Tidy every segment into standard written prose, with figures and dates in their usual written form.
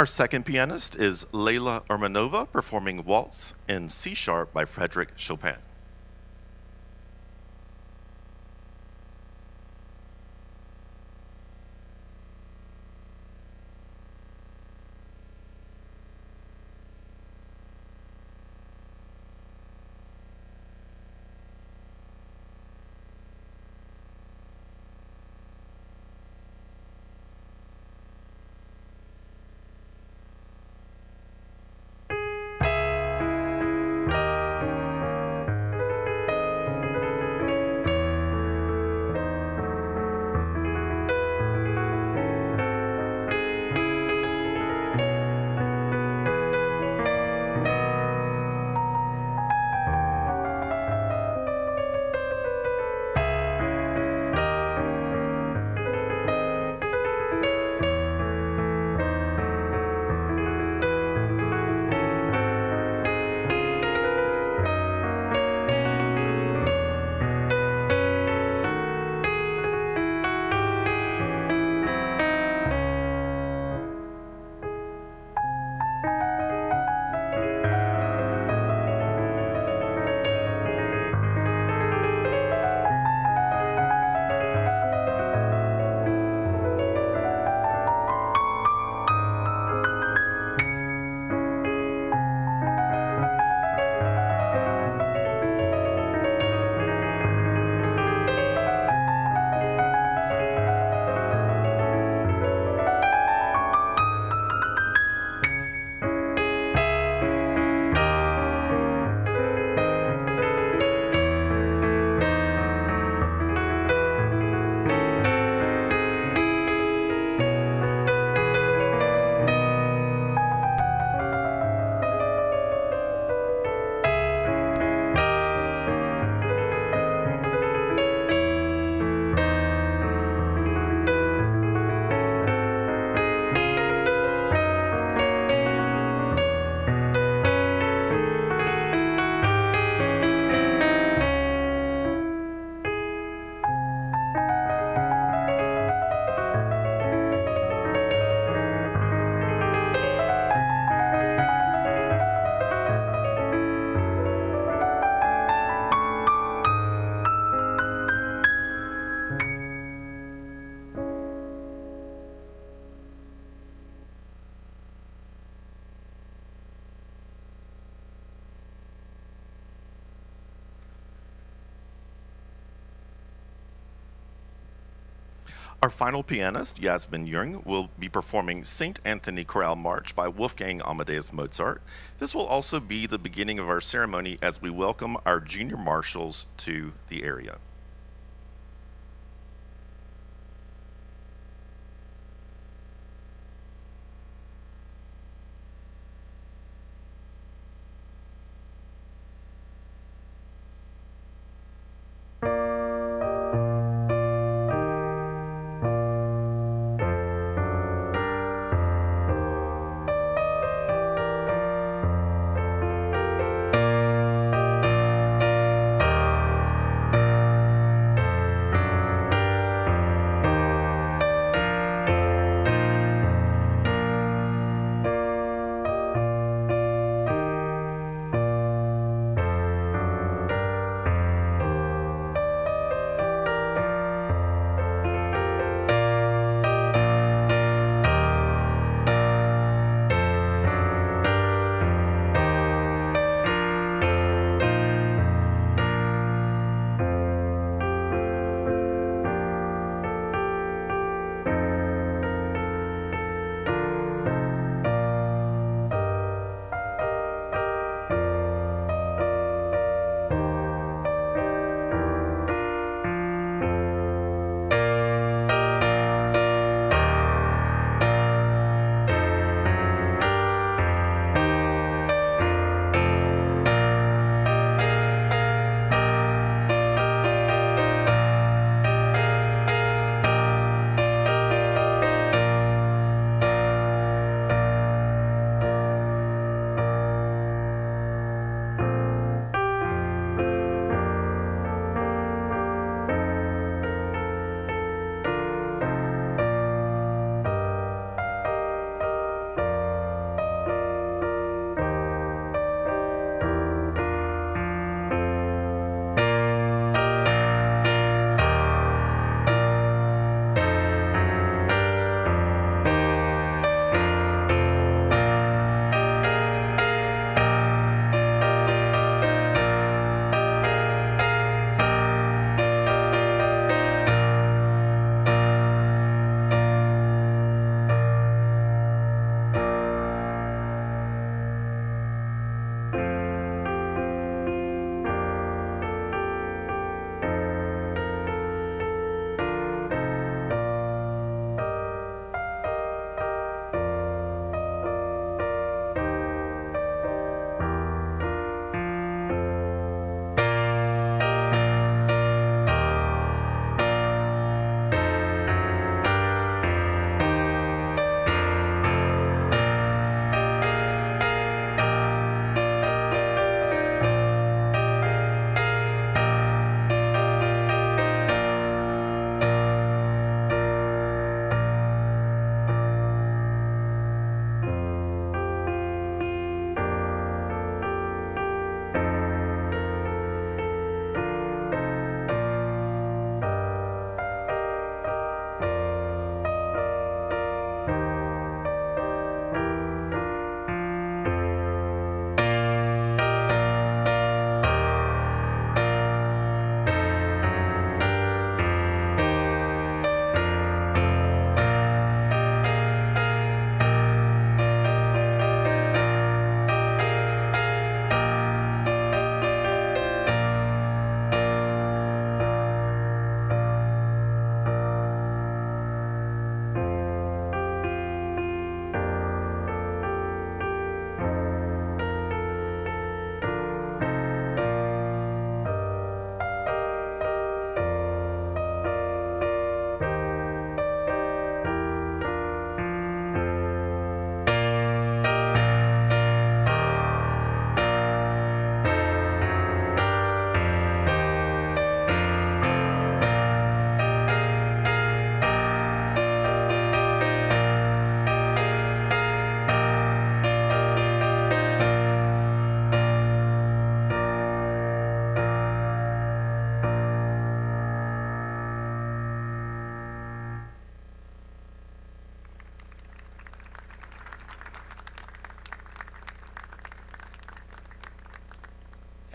Our second pianist is Leila Urmanova performing Waltz in C Sharp by Frédéric Chopin. Our final pianist, Yasmin Jung, will be performing St. Anthony Chorale March by Wolfgang Amadeus Mozart. This will also be the beginning of our ceremony as we welcome our junior marshals to the area.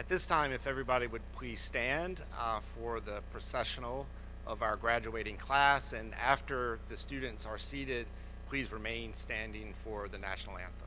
At this time, if everybody would please stand for the processional of our graduating class, and after the students are seated, please remain standing for the national anthem.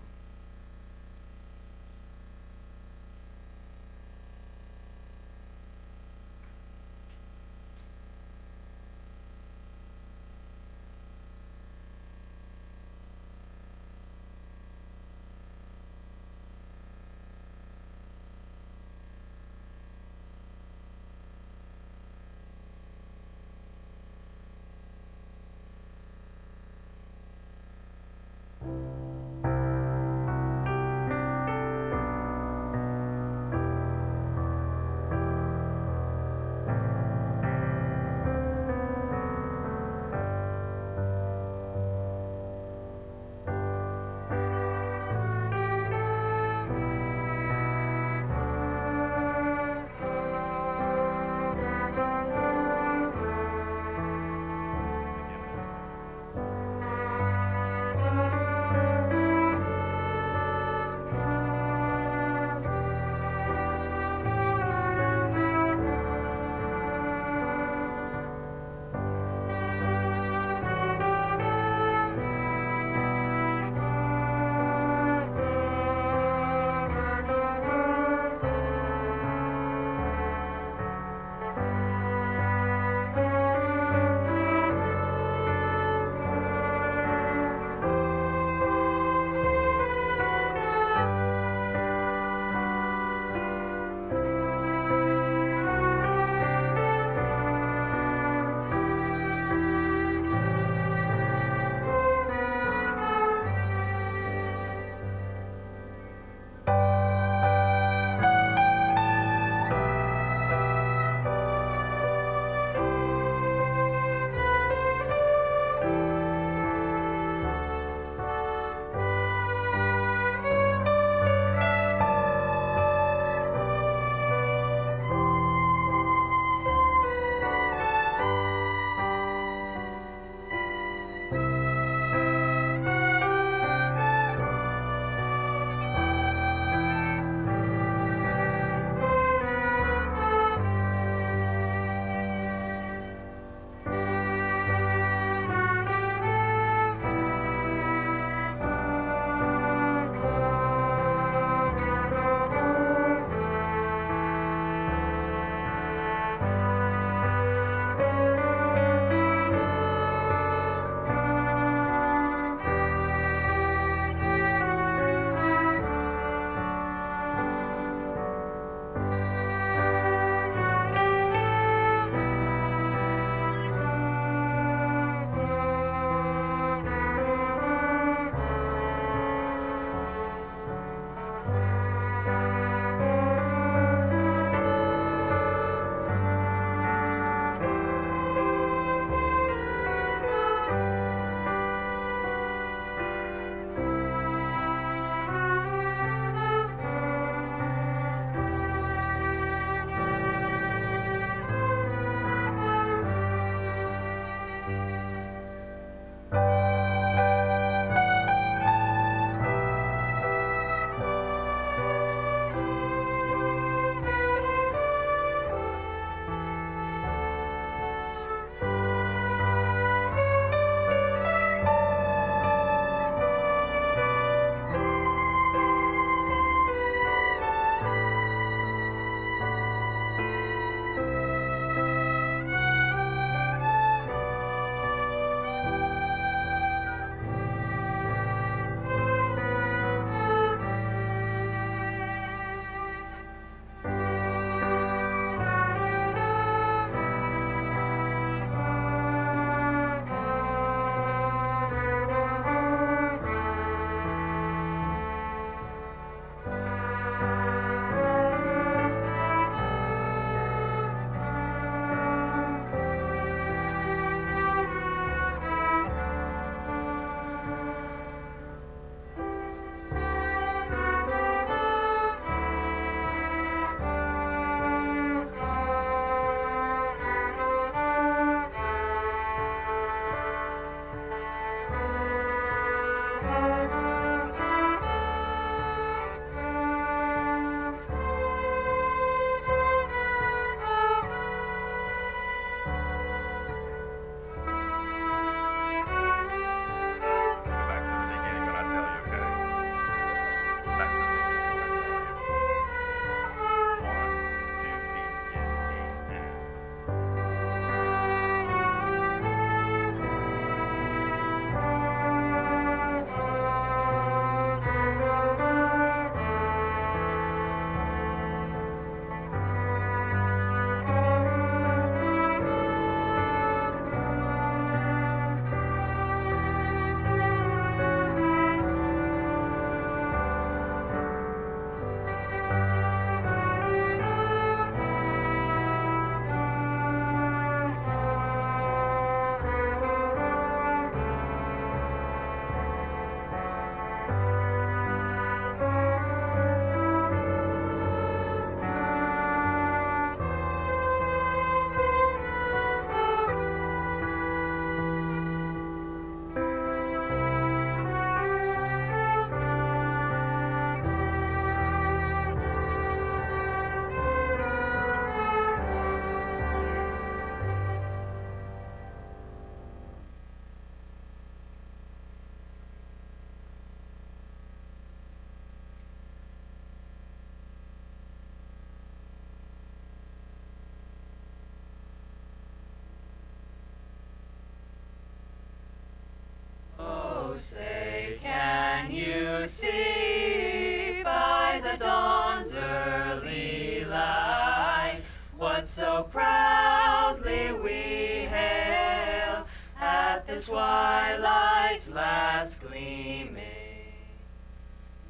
to see by the dawn's early light what so proudly we hail at the twilight's last gleaming,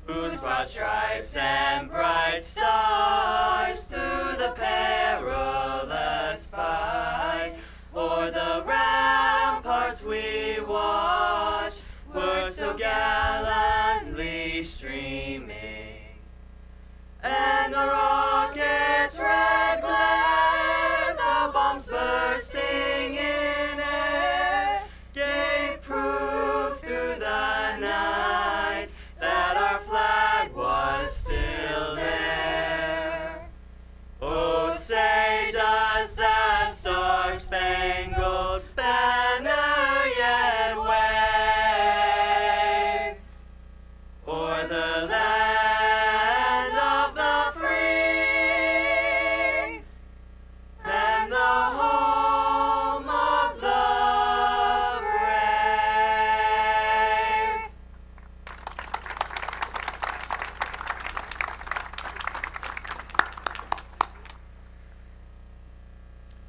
whose broad stripes and bright stars through the perilous fight o'er the ramparts we watched were so gallantly streaming, and the rocket's red glare, the bombs bursting in air, gave proof through the night that our flag was still there. Oh, say does that star-spangled banner yet wave o'er the land of the free and the home of the brave?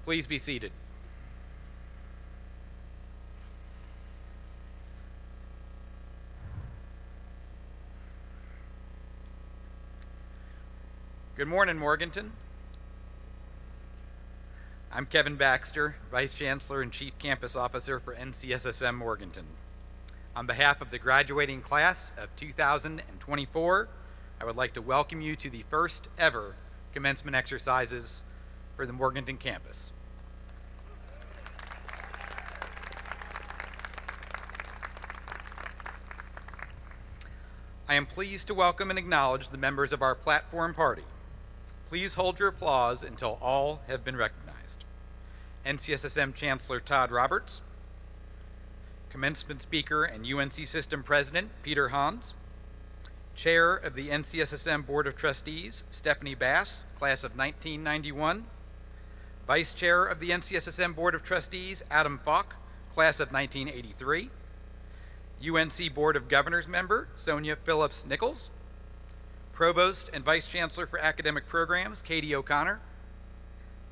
Please be seated. Good morning, Morganton. I'm Kevin Baxter, Vice Chancellor and Chief Campus Officer for NCSSM Morganton. On behalf of the graduating class of 2024, I would like to welcome you to the first ever commencement exercises for the Morganton campus. I am pleased to welcome and acknowledge the members of our platform party. Please hold your applause until all have been recognized. NCSSM Chancellor Todd Roberts, Commencement Speaker and UNC System President Peter Hans, Chair of the NCSSM Board of Trustees Stephanie Bass, Class of 1991, Vice Chair of the NCSSM Board of Trustees Adam Falk, Class of 1983, UNC Board of Governors member Sonia Phillips Nichols, Provost and Vice Chancellor for Academic Programs Katie O'Connor,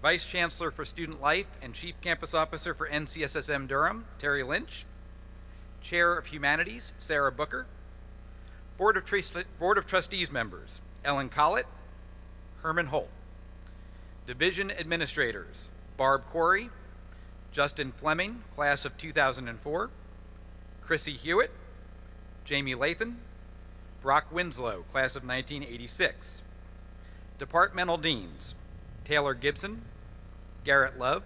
Vice Chancellor for Student Life and Chief Campus Officer for NCSSM Durham Terry Lynch, Chair of Humanities Sarah Booker, Board of Trustees members Ellen Collett, Herman Holt, Division Administrators Barb Corey, Justin Fleming, Class of 2004, Chrissy Hewitt, Jamie Lathan, Brock Winslow, Class of 1986. Departmental Deans, Taylor Gibson, Garrett Love,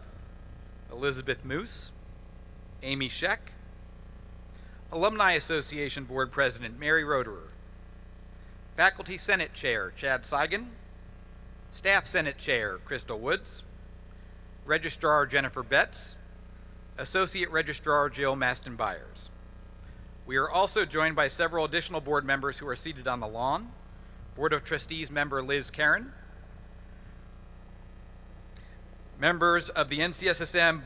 Elizabeth Moose, Amy Scheck, Alumni Association Board President Mary Roederer, Faculty Senate Chair Chad Seigan, Staff Senate Chair Crystal Woods, Registrar Jennifer Betts, Associate Registrar Jill Maston Byers. We are also joined by several additional board members who are seated on the lawn. Board of Trustees member Liz Karen, members of the NCSSM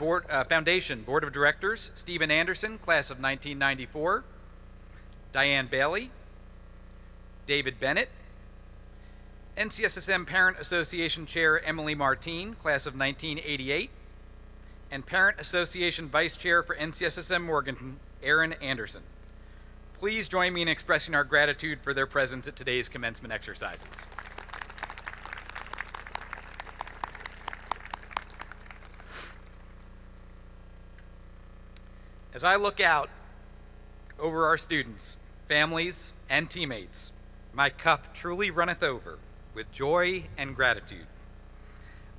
Foundation Board of Directors Stephen Anderson, Class of 1994, Diane Bailey, David Bennett, NCSSM Parent Association Chair Emily Martine, Class of 1988, and Parent Association Vice Chair for NCSSM Morganton, Aaron Anderson. Please join me in expressing our gratitude for their presence at today's commencement exercises. As I look out over our students, families, and teammates, my cup truly runneth over with joy and gratitude.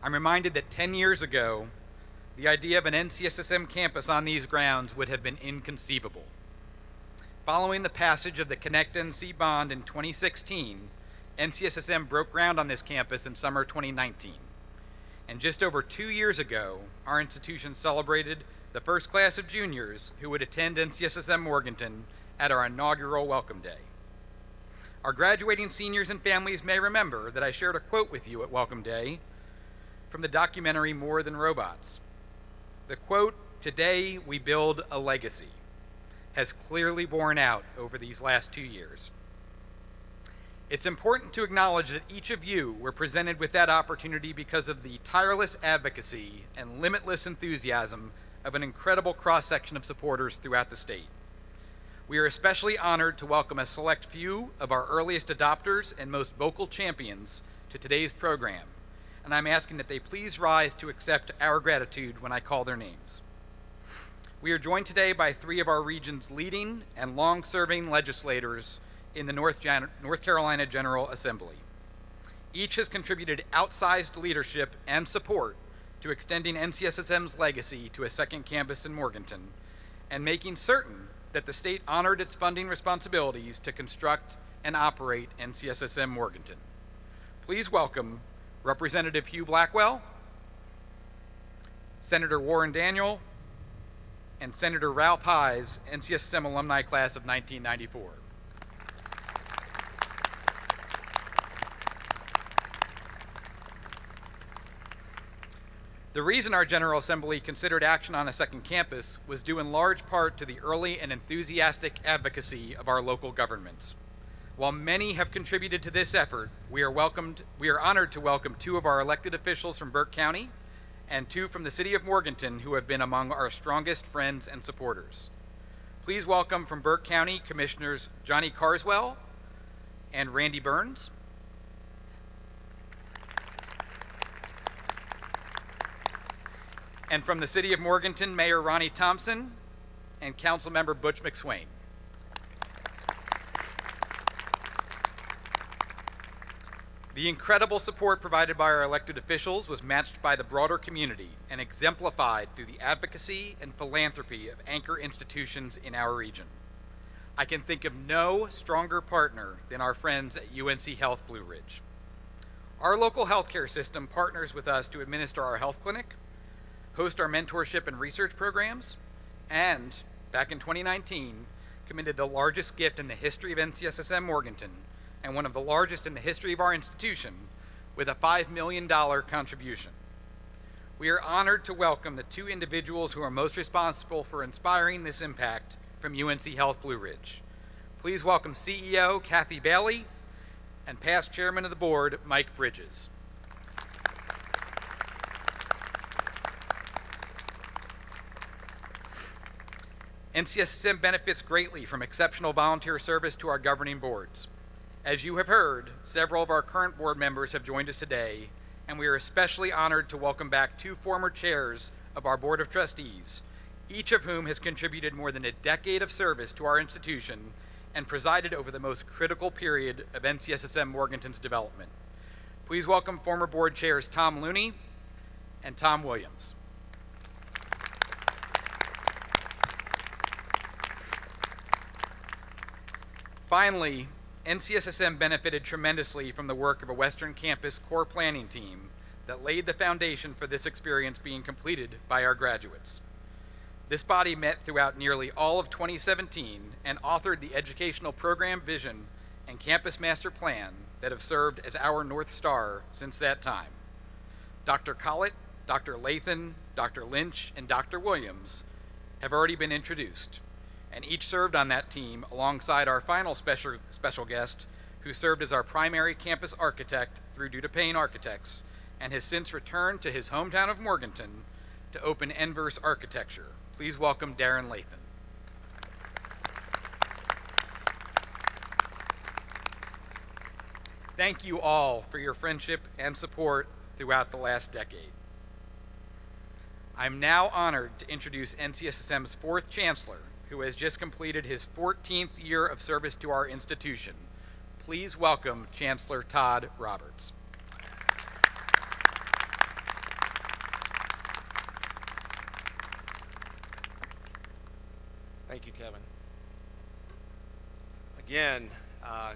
I'm reminded that 10 years ago, the idea of an NCSSM campus on these grounds would have been inconceivable. Following the passage of the Connect NC bond in 2016, NCSSM broke ground on this campus in summer 2019. And just over 2 years ago, our institution celebrated the first class of juniors who would attend NCSSM Morganton at our inaugural Welcome Day. Our graduating seniors and families may remember that I shared a quote with you at Welcome Day from the documentary More Than Robots. The quote, "Today we build a legacy," has clearly borne out over these last 2 years. It's important to acknowledge that each of you were presented with that opportunity because of the tireless advocacy and limitless enthusiasm of an incredible cross-section of supporters throughout the state. We are especially honored to welcome a select few of our earliest adopters and most vocal champions to today's program, and I'm asking that they please rise to accept our gratitude when I call their names. We are joined today by three of our region's leading and long-serving legislators in the North Carolina General Assembly. Each has contributed outsized leadership and support to extending NCSSM's legacy to a second campus in Morganton and making certain that the state honored its funding responsibilities to construct and operate NCSSM Morganton. Please welcome Representative Hugh Blackwell, Senator Warren Daniel, and Senator Ralph Hayes, NCSSM alumni class of 1994. The reason our General Assembly considered action on a second campus was due in large part to the early and enthusiastic advocacy of our local governments. While many have contributed to this effort, we are honored to welcome two of our elected officials from Burke County and two from the city of Morganton who have been among our strongest friends and supporters. Please welcome from Burke County Commissioners Johnny Carswell and Randy Burns. And from the city of Morganton, Mayor Ronnie Thompson and Councilmember Butch McSwain. The incredible support provided by our elected officials was matched by the broader community and exemplified through the advocacy and philanthropy of anchor institutions in our region. I can think of no stronger partner than our friends at UNC Health Blue Ridge. Our local healthcare system partners with us to administer our health clinic, host our mentorship and research programs, and, back in 2019, committed the largest gift in the history of NCSSM Morganton and one of the largest in the history of our institution with a $5 million contribution. We are honored to welcome the two individuals who are most responsible for inspiring this impact from UNC Health Blue Ridge. Please welcome CEO Kathy Bailey and past chairman of the board, Mike Bridges. NCSSM benefits greatly from exceptional volunteer service to our governing boards. As you have heard, several of our current board members have joined us today, and we are especially honored to welcome back two former chairs of our Board of Trustees, each of whom has contributed more than a decade of service to our institution and presided over the most critical period of NCSSM Morganton's development. Please welcome former board chairs Tom Looney and Tom Williams. Finally, NCSSM benefited tremendously from the work of a Western Campus core planning team that laid the foundation for this experience being completed by our graduates. This body met throughout nearly all of 2017 and authored the educational program vision and campus master plan that have served as our North Star since that time. Dr. Collett, Dr. Lathan, Dr. Lynch, and Dr. Williams have already been introduced, and each served on that team alongside our final special guest, who served as our primary campus architect through DuDuPain Architects, and has since returned to his hometown of Morganton to open Enverse Architecture. Please welcome Darren Lathan. Thank you all for your friendship and support throughout the last decade. I'm now honored to introduce NCSSM's fourth Chancellor, who has just completed his 14th year of service to our institution. Please welcome Chancellor Todd Roberts. Thank you, Kevin. Again,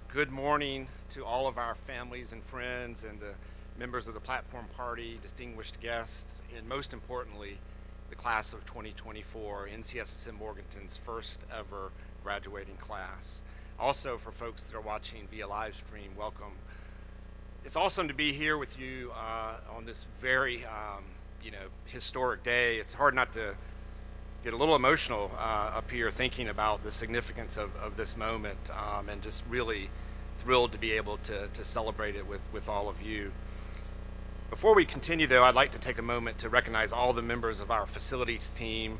good morning to all of our families and friends and the members of the platform party, distinguished guests, and most importantly, the class of 2024, NCSSM Morganton's first ever graduating class. Also, for folks that are watching via live stream, welcome. It's awesome to be here with you on this very, historic day. It's hard not to get a little emotional up here thinking about the significance of this moment and just really thrilled to be able to celebrate it with all of you. Before we continue, though, I'd like to take a moment to recognize all the members of our facilities team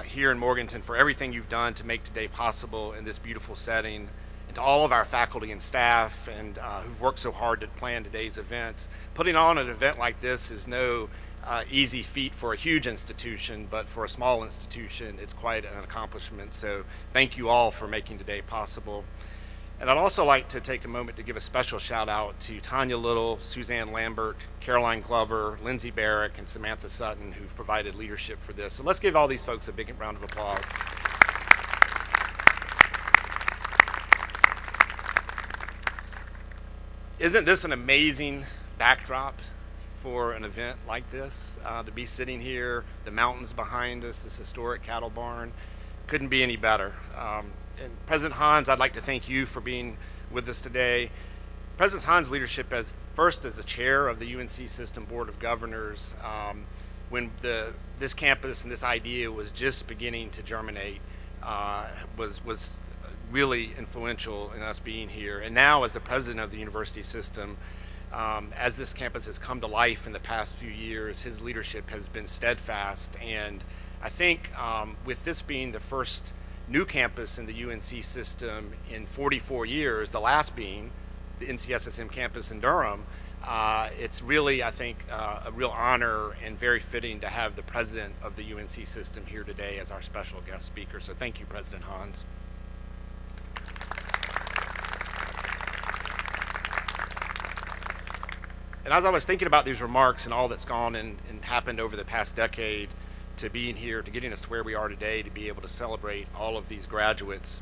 here in Morganton for everything you've done to make today possible in this beautiful setting, and to all of our faculty and staff and who've worked so hard to plan today's events. Putting on an event like this is no easy feat for a huge institution, but for a small institution, it's quite an accomplishment. So thank you all for making today possible. And I'd also like to take a moment to give a special shout out to Tanya Little, Suzanne Lambert, Caroline Glover, Lindsay Barrick, and Samantha Sutton, who've provided leadership for this. So let's give all these folks a big round of applause. Isn't this an amazing backdrop for an event like this? To be sitting here, the mountains behind us, this historic cattle barn, couldn't be any better. And President Hans, I'd like to thank you for being with us today. President Hans' leadership as the chair of the UNC System Board of Governors, when this campus and this idea was just beginning to germinate, was really influential in us being here. And now as the president of the university system, as this campus has come to life in the past few years, his leadership has been steadfast. And I think with this being the first new campus in the UNC system in 44 years, the last being the NCSSM campus in Durham, it's really, I think, a real honor and very fitting to have the president of the UNC system here today as our special guest speaker. So thank you, President Hans. And as I was thinking about these remarks and all that's gone and happened over the past decade, to being here, to getting us to where we are today, to be able to celebrate all of these graduates.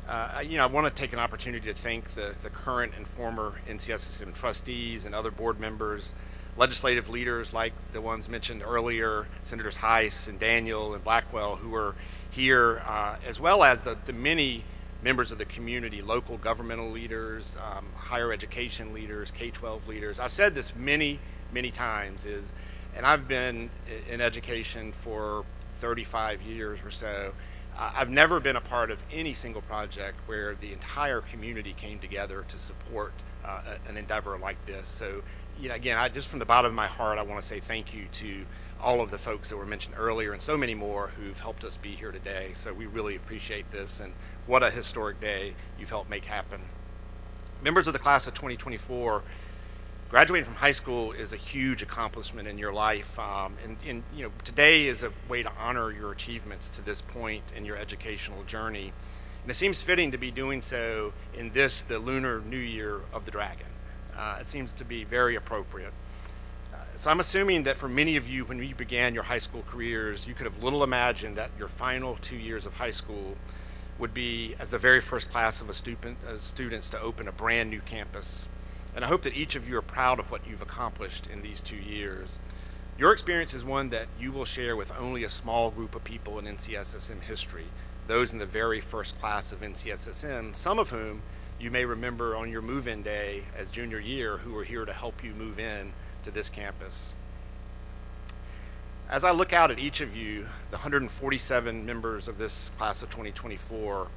I want to take an opportunity to thank the current and former NCSSM trustees and other board members, legislative leaders like the ones mentioned earlier, Senators Heiss and Daniel and Blackwell, who are here, as well as the many members of the community, local governmental leaders, higher education leaders, K-12 leaders. I've said this many, many times, and I've been in education for 35 years or so. I've never been a part of any single project where the entire community came together to support an endeavor like this. So, again, just from the bottom of my heart, I want to say thank you to all of the folks that were mentioned earlier and so many more who've helped us be here today. So we really appreciate this, and what a historic day you've helped make happen. Members of the class of 2024, graduating from high school is a huge accomplishment in your life, and today is a way to honor your achievements to this point in your educational journey. And it seems fitting to be doing so in the Lunar New Year of the Dragon. It seems to be very appropriate. So I'm assuming that for many of you, when you began your high school careers, you could have little imagined that your final 2 years of high school would be as the very first class of students to open a brand new campus. And I hope that each of you are proud of what you've accomplished in these 2 years. Your experience is one that you will share with only a small group of people in NCSSM history, those in the very first class of NCSSM, some of whom you may remember on your move-in day as junior year, who were here to help you move in to this campus. As I look out at each of you, the 147 members of this class of 2024,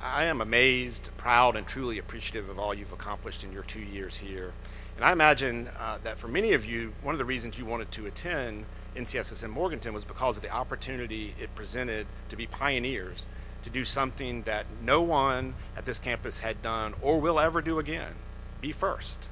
I am amazed, proud, and truly appreciative of all you've accomplished in your 2 years here. And I imagine that for many of you, one of the reasons you wanted to attend NCSSM Morganton was because of the opportunity it presented to be pioneers, to do something that no one at this campus had done or will ever do again, be first.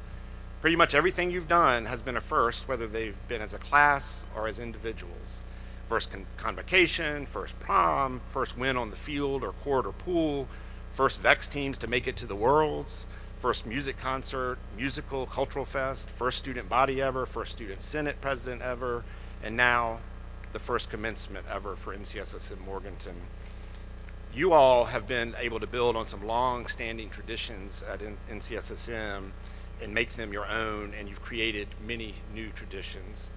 Pretty much everything you've done has been a first, whether they've been as a class or as individuals. First convocation, first prom, first win on the field or court or pool, first VEX teams to make it to the Worlds, first music concert, musical, cultural fest, first student body ever, first student senate president ever, and now the first commencement ever for NCSSM Morganton. You all have been able to build on some long-standing traditions at NCSSM and make them your own, and you've created many new traditions.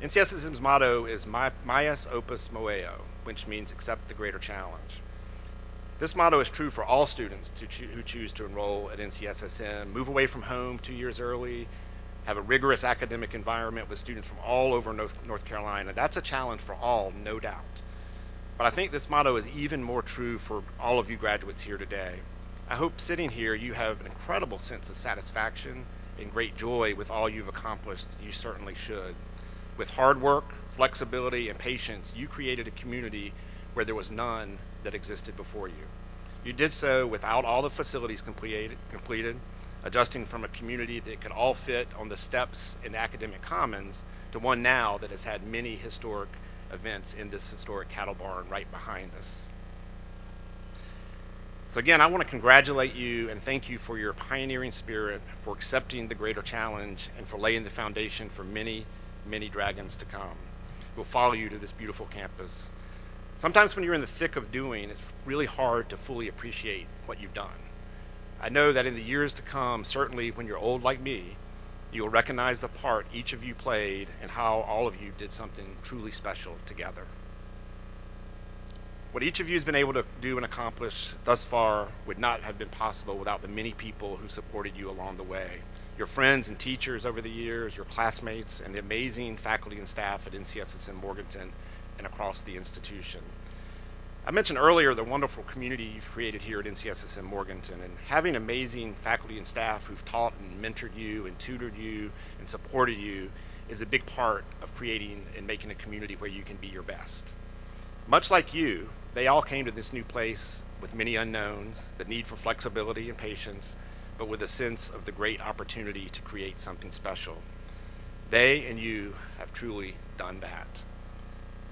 NCSSM's motto is Maius Opus Moeo, which means accept the greater challenge. This motto is true for all students who choose to enroll at NCSSM, move away from home 2 years early, have a rigorous academic environment with students from all over North Carolina. That's a challenge for all, no doubt. But I think this motto is even more true for all of you graduates here today. I hope sitting here you have an incredible sense of satisfaction and great joy with all you've accomplished. You certainly should. With hard work, flexibility, and patience, you created a community where there was none that existed before you. You did so without all the facilities completed, adjusting from a community that could all fit on the steps in the academic commons to one now that has had many historic events in this historic cattle barn right behind us. So again, I want to congratulate you and thank you for your pioneering spirit, for accepting the greater challenge, and for laying the foundation for many, many dragons to come. We'll follow you to this beautiful campus. Sometimes when you're in the thick of doing, it's really hard to fully appreciate what you've done. I know that in the years to come, certainly when you're old like me, you will recognize the part each of you played and how all of you did something truly special together. What each of you has been able to do and accomplish thus far would not have been possible without the many people who supported you along the way. Your friends and teachers over the years, your classmates, and the amazing faculty and staff at NCSSM Morganton and across the institution. I mentioned earlier the wonderful community you've created here at NCSSM Morganton, and having amazing faculty and staff who've taught and mentored you and tutored you and supported you is a big part of creating and making a community where you can be your best. Much like you, they all came to this new place with many unknowns, the need for flexibility and patience, but with a sense of the great opportunity to create something special. They and you have truly done that.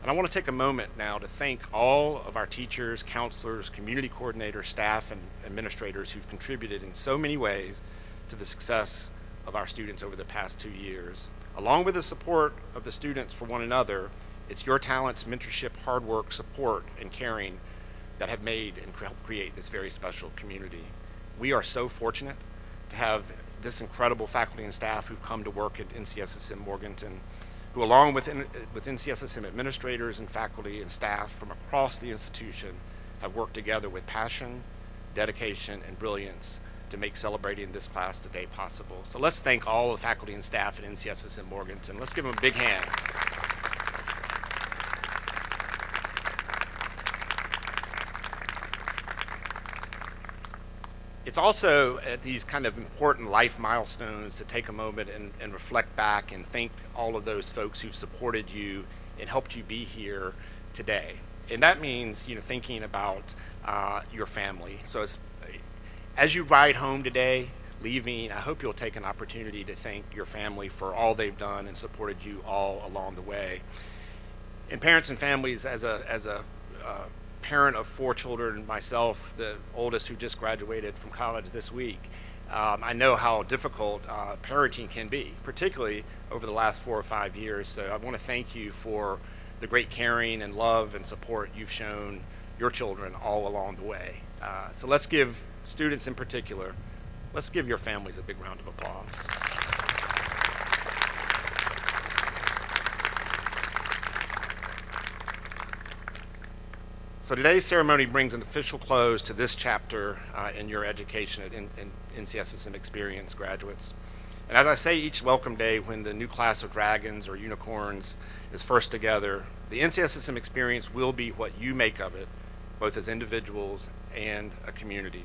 And I want to take a moment now to thank all of our teachers, counselors, community coordinators, staff, and administrators who've contributed in so many ways to the success of our students over the past 2 years. Along with the support of the students for one another, it's your talents, mentorship, hard work, support, and caring that have made and helped create this very special community. We are so fortunate to have this incredible faculty and staff who've come to work at NCSSM Morganton, who along with NCSSM administrators and faculty and staff from across the institution have worked together with passion, dedication, and brilliance to make celebrating this class today possible. So let's thank all the faculty and staff at NCSSM Morganton. Let's give them a big hand. It's also at these kind of important life milestones to take a moment and reflect back and thank all of those folks who supported you and helped you be here today. And that means, thinking about your family. So as you ride home today, leaving, I hope you'll take an opportunity to thank your family for all they've done and supported you all along the way. And parents and families, as a parent of 4 children myself, the oldest who just graduated from college this week, I know how difficult parenting can be, particularly over the last 4 or 5 years. So I want to thank you for the great caring and love and support you've shown your children all along the way. So let's give students in particular, let's give your families a big round of applause. So today's ceremony brings an official close to this chapter in your education at NCSSM Experience graduates. And as I say each welcome day when the new class of dragons or unicorns is first together, the NCSSM Experience will be what you make of it, both as individuals and a community.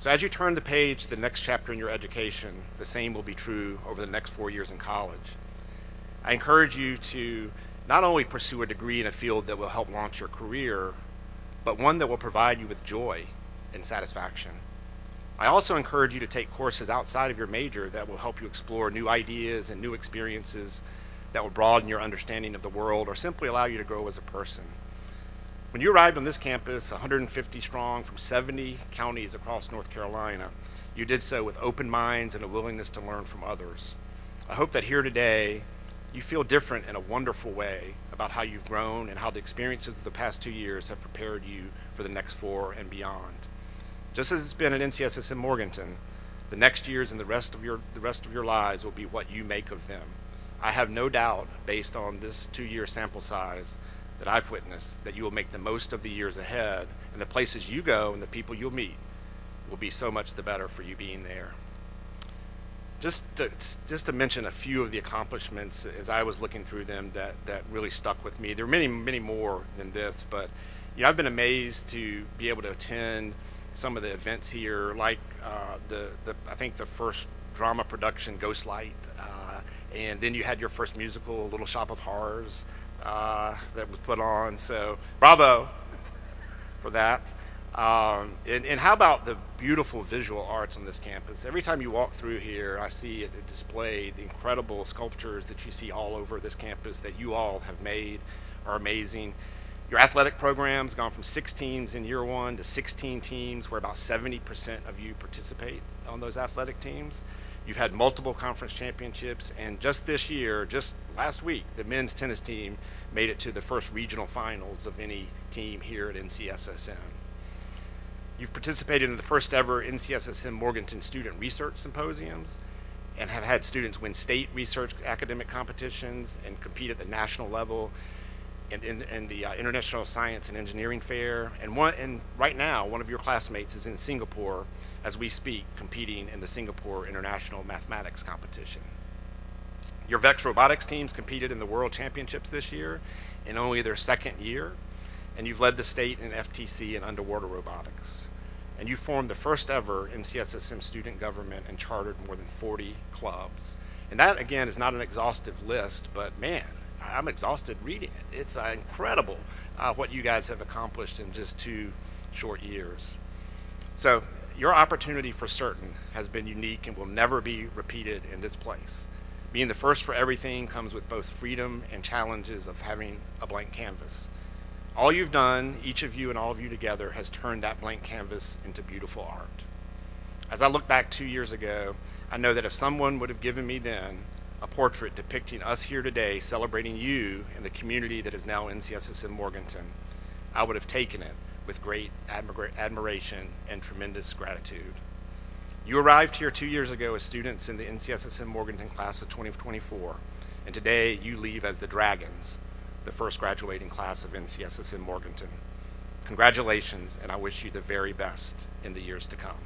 So as you turn the page to the next chapter in your education, the same will be true over the next 4 years in college. I encourage you to not only pursue a degree in a field that will help launch your career, but one that will provide you with joy and satisfaction. I also encourage you to take courses outside of your major that will help you explore new ideas and new experiences that will broaden your understanding of the world or simply allow you to grow as a person. When you arrived on this campus, 150 strong from 70 counties across North Carolina, you did so with open minds and a willingness to learn from others. I hope that here today, you feel different in a wonderful way about how you've grown and how the experiences of the past 2 years have prepared you for the next 4 and beyond. Just as it's been at NCSSM Morganton, the next years and the rest of your lives will be what you make of them. I have no doubt, based on this 2-year sample size that I've witnessed, that you will make the most of the years ahead, and the places you go and the people you'll meet will be so much the better for you being there. Just to mention a few of the accomplishments as I was looking through them that really stuck with me. There are many, many more than this, but I've been amazed to be able to attend some of the events here, like I think the first drama production, Ghostlight, and then you had your first musical, Little Shop of Horrors, that was put on. So bravo for that. And how about the beautiful visual arts on this campus? Every time you walk through here, I see it displayed. The incredible sculptures that you see all over this campus that you all have made are amazing. Your athletic program's gone from 6 teams in year 1 to 16 teams, where about 70% of you participate on those athletic teams. You've had multiple conference championships, and just this year, just last week, the men's tennis team made it to the first regional finals of any team here at NCSSM. You've participated in the first ever NCSSM Morganton Student Research Symposiums and have had students win state research academic competitions and compete at the national level in the International Science and Engineering Fair. And right now, one of your classmates is in Singapore as we speak, competing in the Singapore International Mathematics Competition. Your VEX robotics teams competed in the World Championships this year in only their 2nd year, and you've led the state in FTC and underwater robotics. And you formed the first ever NCSSM student government and chartered more than 40 clubs. And that, again, is not an exhaustive list, but man, I'm exhausted reading it. It's incredible what you guys have accomplished in just 2 short years. So your opportunity for certain has been unique and will never be repeated in this place. Being the first for everything comes with both freedom and challenges of having a blank canvas. All you've done, each of you and all of you together, has turned that blank canvas into beautiful art. As I look back 2 years ago, I know that if someone would have given me then a portrait depicting us here today celebrating you and the community that is now NCSSM Morganton, I would have taken it with great admiration and tremendous gratitude. You arrived here 2 years ago as students in the NCSSM Morganton class of 2024, and today you leave as the Dragons, the first graduating class of NCSSM Morganton. Congratulations, and I wish you the very best in the years to come.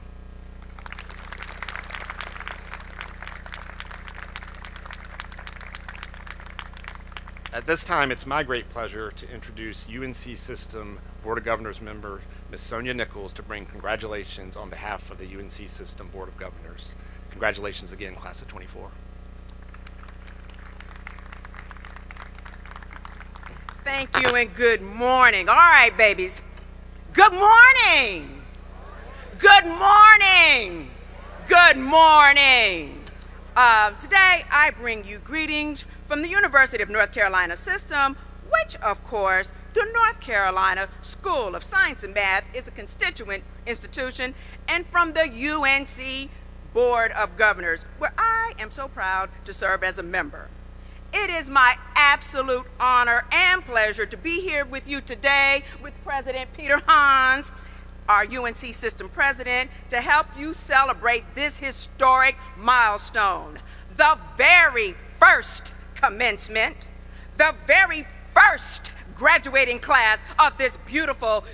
At this time, it's my great pleasure to introduce UNC System Board of Governors member, Ms. Sonia Nichols, to bring congratulations on behalf of the UNC System Board of Governors. Congratulations again, class of 24. Thank you and good morning. All right, babies. Good morning. Good morning. Good morning. Today, I bring you greetings from the University of North Carolina System, which, of course, the North Carolina School of Science and Math is a constituent institution, and from the UNC Board of Governors, where I am so proud to serve as a member. It is my absolute honor and pleasure to be here with you today with President Peter Hans, our UNC System President, to help you celebrate this historic milestone, the very first commencement, the very first graduating class of this beautiful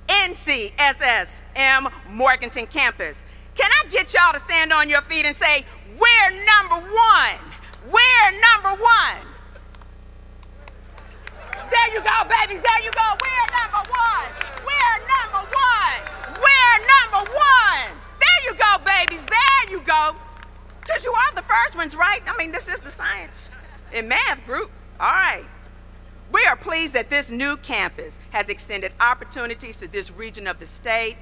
NCSSM Morganton campus. Can I get y'all to stand on your feet and say, we're number one? We're number one. There you go, babies, there you go. We're number one. We're number one. We're number one. There you go, babies, there you go. Because you are the first ones, right? I mean, this is the science and math group. All right. We are pleased that this new campus has extended opportunities to this region of the state,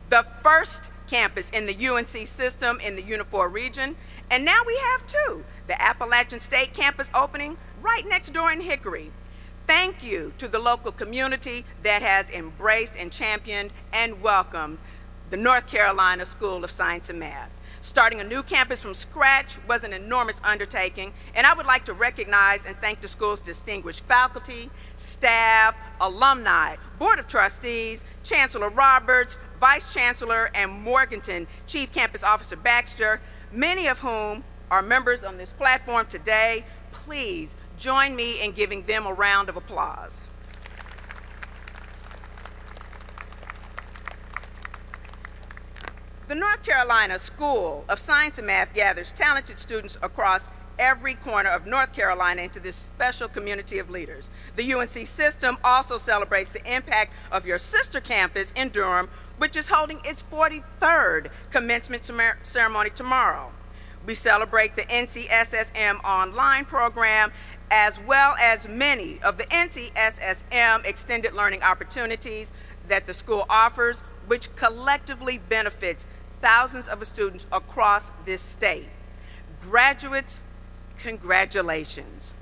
the first campus in the UNC system in the Unifor region, and now we have 2, the Appalachian State campus opening right next door in Hickory. Thank you to the local community that has embraced and championed and welcomed the North Carolina School of Science and Math. Starting a new campus from scratch was an enormous undertaking, and I would like to recognize and thank the school's distinguished faculty, staff, alumni, Board of Trustees, Chancellor Roberts, Vice Chancellor, and Morganton Chief Campus Officer Baxter, many of whom are members on this platform today. Please join me in giving them a round of applause. The North Carolina School of Science and Math gathers talented students across every corner of North Carolina into this special community of leaders. The UNC system also celebrates the impact of your sister campus in Durham, which is holding its 43rd commencement ceremony tomorrow. We celebrate the NCSSM online program, as well as many of the NCSSM extended learning opportunities that the school offers, which collectively benefits thousands of students across this state. Graduates, congratulations.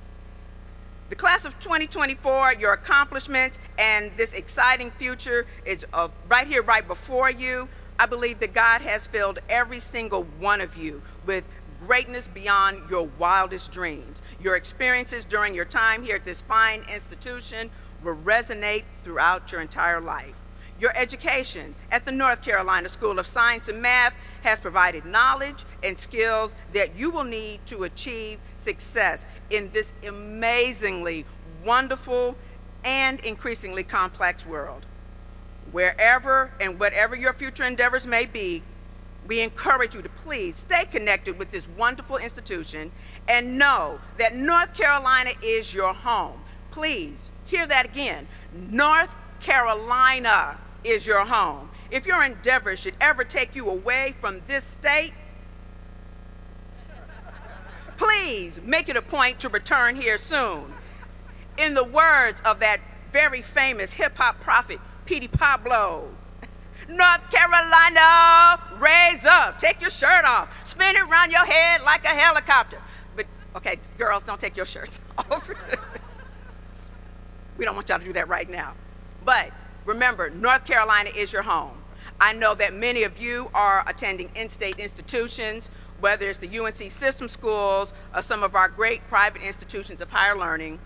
The class of 2024, your accomplishments and this exciting future is right here, right before you. I believe that God has filled every single one of you with greatness beyond your wildest dreams. Your experiences during your time here at this fine institution will resonate throughout your entire life. Your education at the North Carolina School of Science and Math has provided knowledge and skills that you will need to achieve success in this amazingly wonderful and increasingly complex world. Wherever and whatever your future endeavors may be, we encourage you to please stay connected with this wonderful institution and know that North Carolina is your home. Please hear that again. North Carolina is your home. If your endeavors should ever take you away from this state, please make it a point to return here soon. In the words of that very famous hip-hop prophet, Petey Pablo, North Carolina, raise up, take your shirt off, spin it around your head like a helicopter. But, okay, girls, don't take your shirts off. We don't want y'all to do that right now. But remember, North Carolina is your home. I know that many of you are attending in-state institutions, whether it's the UNC system schools or some of our great private institutions of higher learning.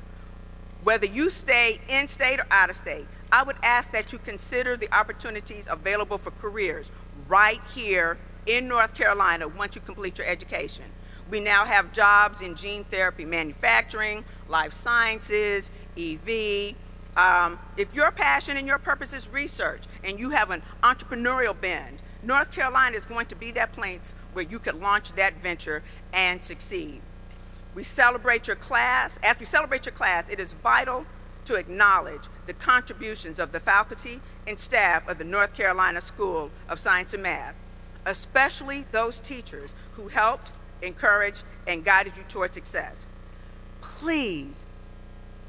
Whether you stay in-state or out of state, I would ask that you consider the opportunities available for careers right here in North Carolina once you complete your education. We now have jobs in gene therapy manufacturing, life sciences, EV. If your passion and your purpose is research and you have an entrepreneurial bend, North Carolina is going to be that place where you could launch that venture and succeed. We celebrate your class. As we celebrate your class, it is vital to acknowledge the contributions of the faculty and staff of the North Carolina School of Science and Math, especially those teachers who helped, encouraged, and guided you toward success. Please,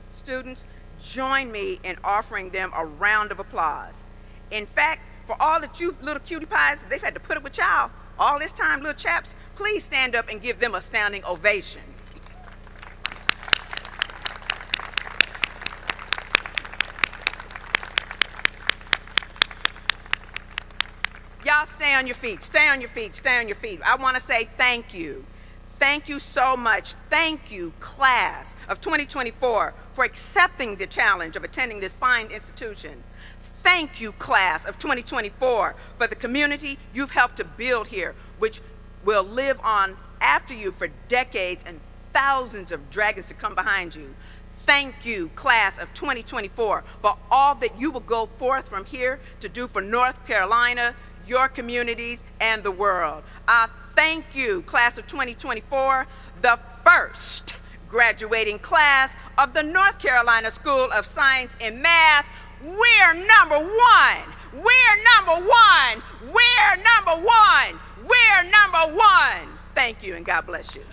students, join me in offering them a round of applause. In fact, for all that you little cutie pies, they've had to put up with y'all all this time, little chaps, please stand up and give them a standing ovation. Y'all stay on your feet, stay on your feet, stay on your feet. I want to say thank you. Thank you so much. Thank you, class of 2024, for accepting the challenge of attending this fine institution. Thank you, class of 2024, for the community you've helped to build here, which will live on after you for decades and thousands of dragons to come behind you. Thank you, class of 2024, for all that you will go forth from here to do for North Carolina, your communities, and the world. I thank you, class of 2024, the first graduating class of the North Carolina School of Science and Math. We're number one. We're number one. We're number one. We're number one. Thank you, and God bless you.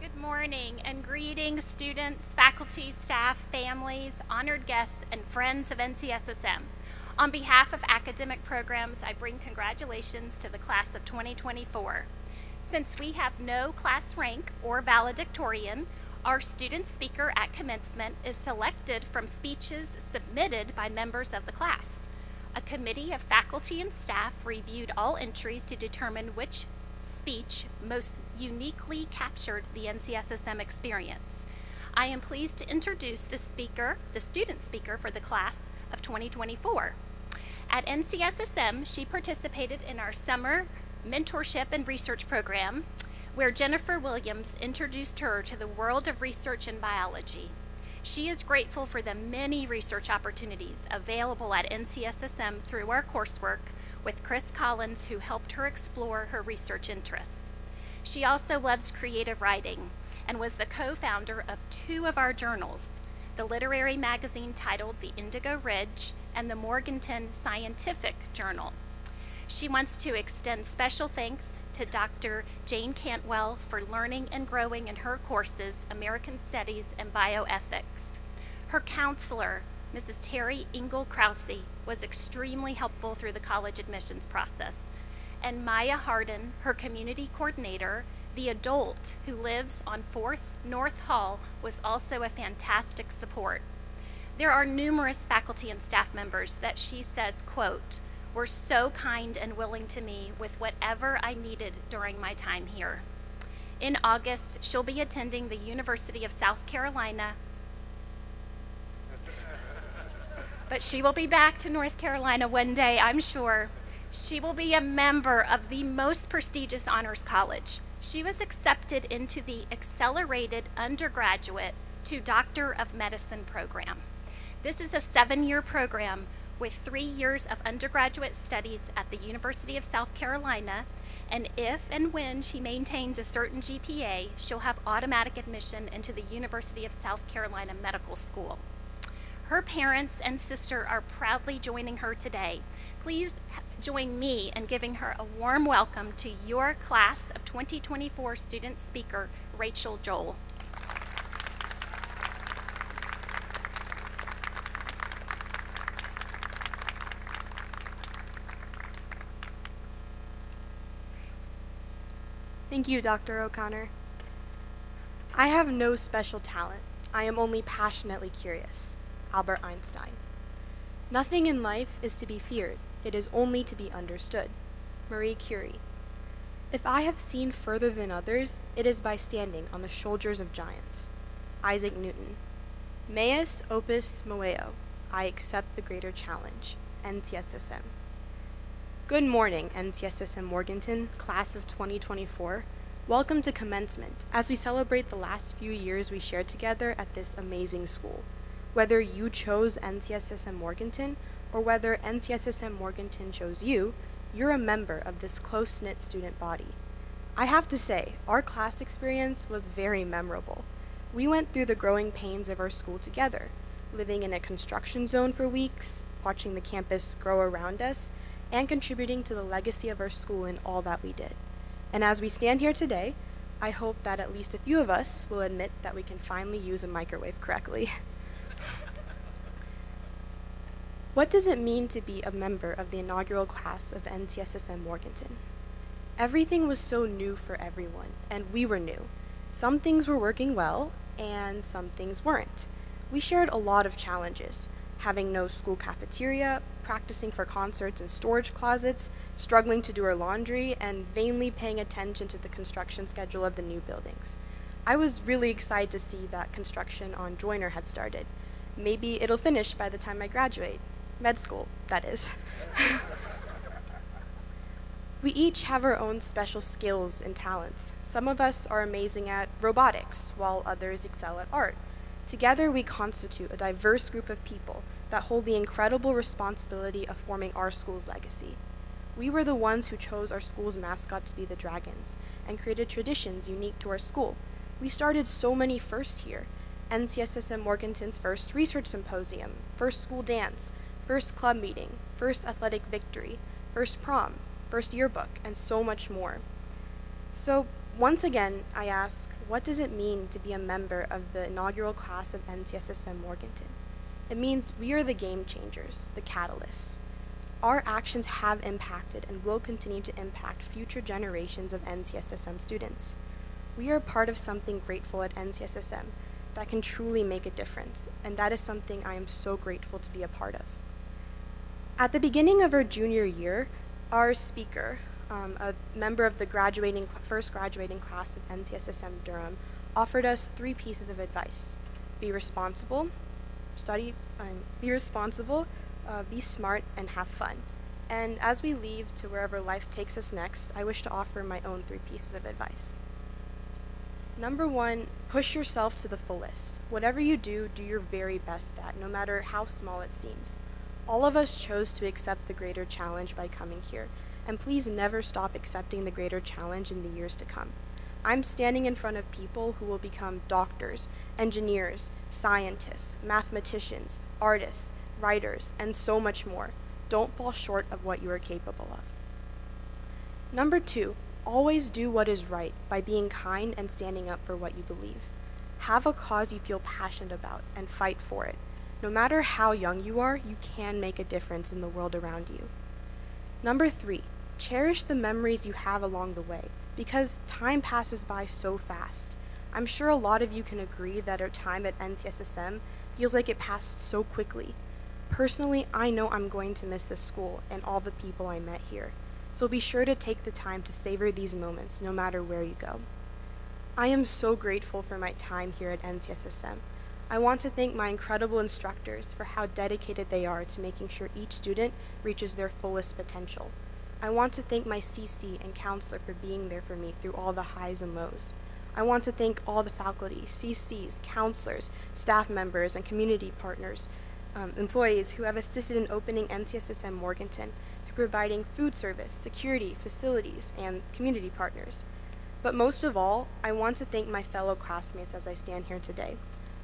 Good morning and greetings, students, faculty, staff, families, honored guests, and friends of NCSSM. On behalf of academic programs, I bring congratulations to the class of 2024. Since we have no class rank or valedictorian, our student speaker at commencement is selected from speeches submitted by members of the class. A committee of faculty and staff reviewed all entries to determine which speech most uniquely captured the NCSSM experience. I am pleased to introduce the student speaker for the class of 2024. At NCSSM, she participated in our summer mentorship and research program, where Jennifer Williams introduced her to the world of research and biology. She is grateful for the many research opportunities available at NCSSM through our coursework with Chris Collins, who helped her explore her research interests. She also loves creative writing and was the co-founder of 2 of our journals, the literary magazine titled The Indigo Ridge and the Morganton Scientific Journal. She wants to extend special thanks to Dr. Jane Cantwell for learning and growing in her courses, American Studies and Bioethics. Her counselor, Mrs. Terry Engel Krause, was extremely helpful through the college admissions process. And Maya Harden, her community coordinator, the adult who lives on 4th North Hall, was also a fantastic support. There are numerous faculty and staff members that she says, quote, were so kind and willing to me with whatever I needed during my time here. In August, she'll be attending the University of South Carolina, but she will be back to North Carolina one day, I'm sure. She will be a member of the most prestigious honors college. She was accepted into the Accelerated Undergraduate to Doctor of Medicine program. This is a 7-year program with 3 years of undergraduate studies at the University of South Carolina, and if and when she maintains a certain GPA, she'll have automatic admission into the University of South Carolina Medical School. Her parents and sister are proudly joining her today. Please join me in giving her a warm welcome to your class of 2024 student speaker, Rachel Joel. Thank you, Dr. O'Connor. I have no special talent. I am only passionately curious. Albert Einstein. Nothing in life is to be feared. It is only to be understood. Marie Curie. If I have seen further than others, it is by standing on the shoulders of giants. Isaac Newton. Meus opus moeo. I accept the greater challenge. NCSSM. Good morning, NCSSM Morganton, class of 2024. Welcome to Commencement, as we celebrate the last few years we shared together at this amazing school. Whether you chose NCSSM Morganton, or whether NCSSM Morganton chose you, you're a member of this close-knit student body. I have to say, our class experience was very memorable. We went through the growing pains of our school together, living in a construction zone for weeks, watching the campus grow around us, and contributing to the legacy of our school in all that we did. And as we stand here today, I hope that at least a few of us will admit that we can finally use a microwave correctly. What does it mean to be a member of the inaugural class of NCSSM Morganton? Everything was so new for everyone, and we were new. Some things were working well, and some things weren't. We shared a lot of challenges, having no school cafeteria, practicing for concerts in storage closets, struggling to do our laundry, and vainly paying attention to the construction schedule of the new buildings. I was really excited to see that construction on Joyner had started. Maybe it'll finish by the time I graduate. Med school, that is. We each have our own special skills and talents. Some of us are amazing at robotics, while others excel at art. Together, we constitute a diverse group of people that hold the incredible responsibility of forming our school's legacy. We were the ones who chose our school's mascot to be the dragons, and created traditions unique to our school. We started so many firsts here. NCSSM Morganton's first research symposium, first school dance, first club meeting, first athletic victory, first prom, first yearbook, and so much more. So, once again, I ask, what does it mean to be a member of the inaugural class of NCSSM Morganton? It means we are the game changers, the catalysts. Our actions have impacted and will continue to impact future generations of NCSSM students. We are part of something grateful at NCSSM that can truly make a difference, and that is something I am so grateful to be a part of. At the beginning of our junior year, our speaker, a member of the first graduating class of NCSSM Durham, offered us 3 pieces of advice. Be responsible, be smart, and have fun. And as we leave to wherever life takes us next, I wish to offer my own 3 pieces of advice. Number one, push yourself to the fullest. Whatever you do, do your very best at, no matter how small it seems. All of us chose to accept the greater challenge by coming here, and please never stop accepting the greater challenge in the years to come. I'm standing in front of people who will become doctors, engineers, scientists, mathematicians, artists, writers, and so much more. Don't fall short of what you are capable of. Number two, always do what is right by being kind and standing up for what you believe. Have a cause you feel passionate about and fight for it. No matter how young you are, you can make a difference in the world around you. Number three, cherish the memories you have along the way, because time passes by so fast. I'm sure a lot of you can agree that our time at NCSSM feels like it passed so quickly. Personally, I know I'm going to miss this school and all the people I met here, so be sure to take the time to savor these moments no matter where you go. I am so grateful for my time here at NCSSM. I want to thank my incredible instructors for how dedicated they are to making sure each student reaches their fullest potential. I want to thank my CC and counselor for being there for me through all the highs and lows. I want to thank all the faculty, CCs, counselors, staff members, and community partners, employees who have assisted in opening NCSSM Morganton through providing food service, security, facilities, and community partners. But most of all, I want to thank my fellow classmates as I stand here today.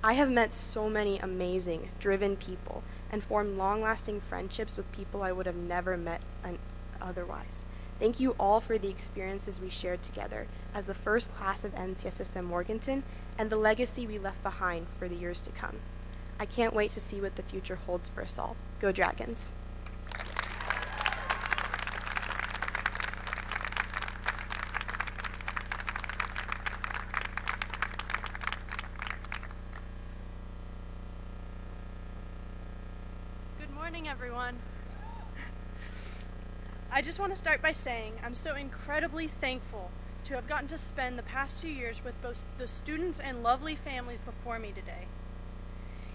I have met so many amazing, driven people and formed long-lasting friendships with people I would have never met otherwise. Thank you all for the experiences we shared together as the first class of NCSSM Morganton and the legacy we left behind for the years to come. I can't wait to see what the future holds for us all. Go Dragons! Good morning, everyone. I just want to start by saying I'm so incredibly thankful to have gotten to spend the past 2 years with both the students and lovely families before me today.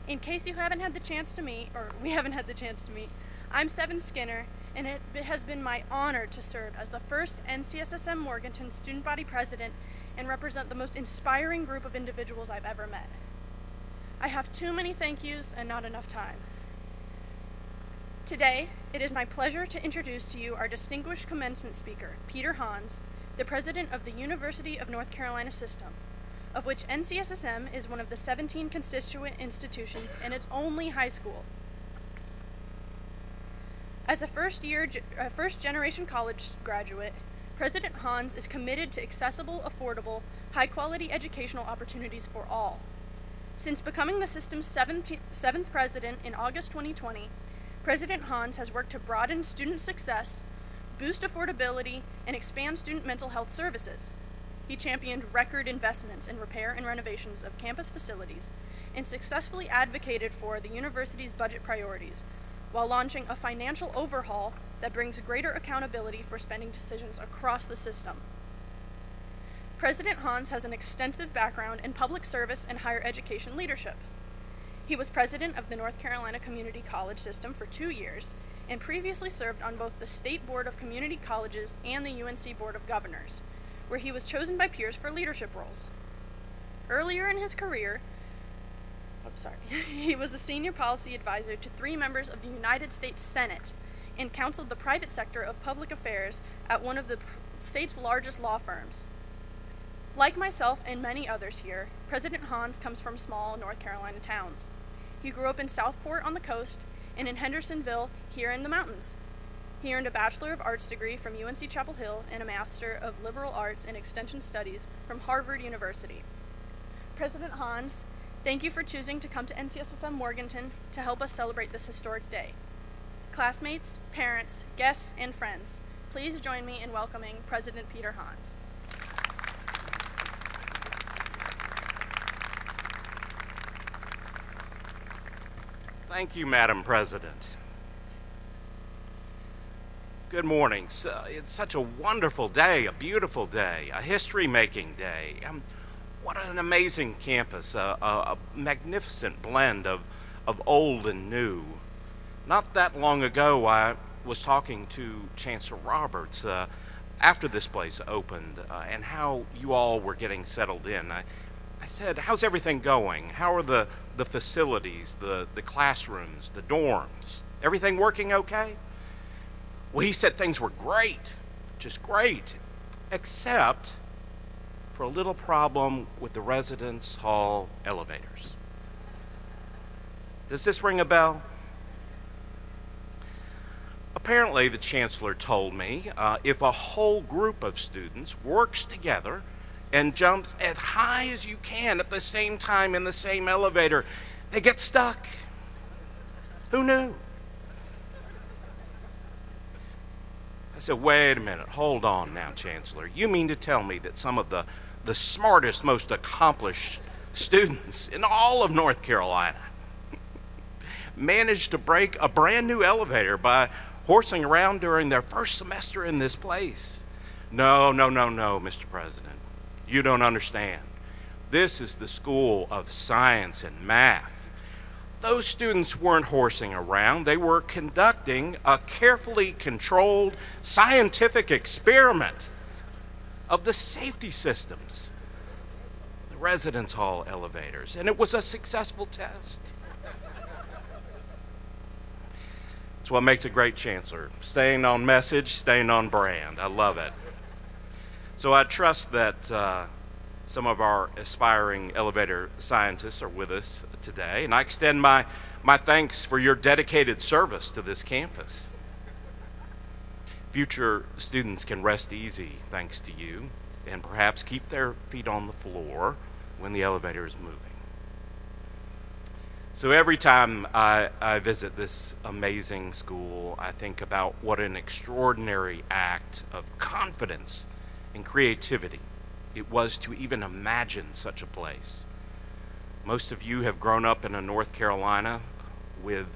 In case you haven't had the chance to meet, or we haven't had the chance to meet, I'm Seven Skinner, and it has been my honor to serve as the first NCSSM Morganton student body president and represent the most inspiring group of individuals I've ever met. I have too many thank yous and not enough time. Today, it is my pleasure to introduce to you our distinguished commencement speaker, Peter Hans, the president of the University of North Carolina System, of which NCSSM is one of the 17 constituent institutions and its only high school. As a first-generation college graduate, President Hans is committed to accessible, affordable, high-quality educational opportunities for all. Since becoming the system's seventh president in August 2020, President Hans has worked to broaden student success, boost affordability, and expand student mental health services. He championed record investments in repair and renovations of campus facilities and successfully advocated for the university's budget priorities while launching a financial overhaul that brings greater accountability for spending decisions across the system. President Hans has an extensive background in public service and higher education leadership. He was president of the North Carolina Community College System for 2 years and previously served on both the State Board of Community Colleges and the UNC Board of Governors, where he was chosen by peers for leadership roles. Earlier in his career, he was a senior policy advisor to 3 members of the United States Senate and counseled the private sector of public affairs at one of the state's largest law firms. Like myself and many others here, President Hans comes from small North Carolina towns. He grew up in Southport on the coast and in Hendersonville here in the mountains. He earned a Bachelor of Arts degree from UNC Chapel Hill and a Master of Liberal Arts and Extension Studies from Harvard University. President Hans, thank you for choosing to come to NCSSM Morganton to help us celebrate this historic day. Classmates, parents, guests, and friends, please join me in welcoming President Peter Hans. Thank you, Madam President. Good morning. It's such a wonderful day, a beautiful day, a history-making day. What an amazing campus, a magnificent blend of old and new. Not that long ago, I was talking to Chancellor Roberts after this place opened and how you all were getting settled in. I said, how's everything going? How are the facilities, the classrooms, the dorms? Everything working okay? Well, he said things were great, just great, except for a little problem with the residence hall elevators. Does this ring a bell? Apparently, the chancellor told me if a whole group of students works together and jumps as high as you can at the same time in the same elevator, they get stuck. Who knew? I said, wait a minute, hold on now, Chancellor. You mean to tell me that some of the smartest, most accomplished students in all of North Carolina managed to break a brand new elevator by horsing around during their first semester in this place? No, Mr. President. You don't understand. This is the School of Science and Math. Those students weren't horsing around. They were conducting a carefully controlled scientific experiment of the safety systems, the residence hall elevators, and it was a successful test. It's what makes a great chancellor. Staying on message, staying on brand. I love it. So I trust that some of our aspiring elevator scientists are with us today, and I extend my thanks for your dedicated service to this campus. Future students can rest easy thanks to you, and perhaps keep their feet on the floor when the elevator is moving. So every time I visit this amazing school, I think about what an extraordinary act of confidence and creativity it was to even imagine such a place. Most of you have grown up in North Carolina with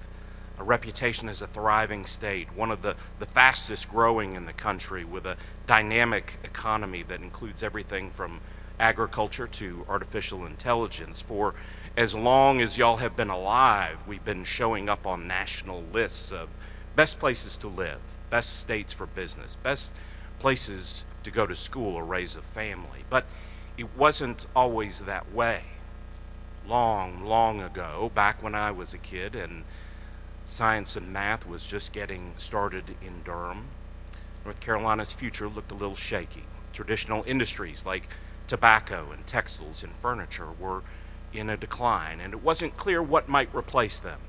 a reputation as a thriving state, one of the fastest growing in the country, with a dynamic economy that includes everything from agriculture to artificial intelligence. For as long as y'all have been alive, we've been showing up on national lists of best places to live, best states for business, best places to go to school or raise a family. But it wasn't always that way. Long ago, back when I was a kid and science and math was just getting started in Durham, North Carolina's future looked a little shaky. Traditional industries like tobacco and textiles and furniture were in a decline, and it wasn't clear what might replace them.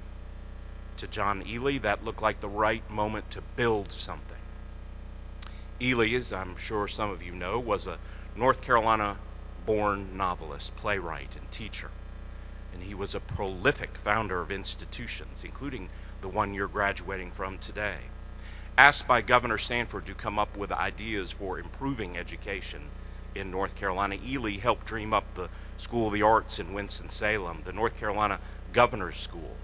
To John Ely, that looked like the right moment to build something. Ely, as I'm sure some of you know, was a North Carolina-born novelist, playwright, and teacher. And he was a prolific founder of institutions, including the one you're graduating from today. Asked by Governor Sanford to come up with ideas for improving education in North Carolina, Ely helped dream up the School of the Arts in Winston-Salem, the North Carolina Governor's School,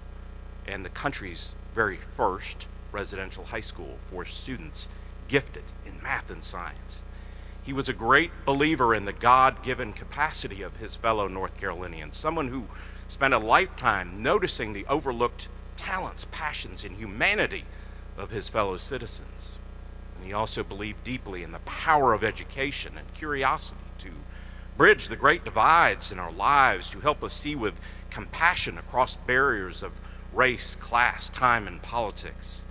and the country's very first residential high school for students gifted in math and science. He was a great believer in the God-given capacity of his fellow North Carolinians, someone who spent a lifetime noticing the overlooked talents, passions, and humanity of his fellow citizens. And he also believed deeply in the power of education and curiosity to bridge the great divides in our lives, to help us see with compassion across barriers of race, class, time, and politics.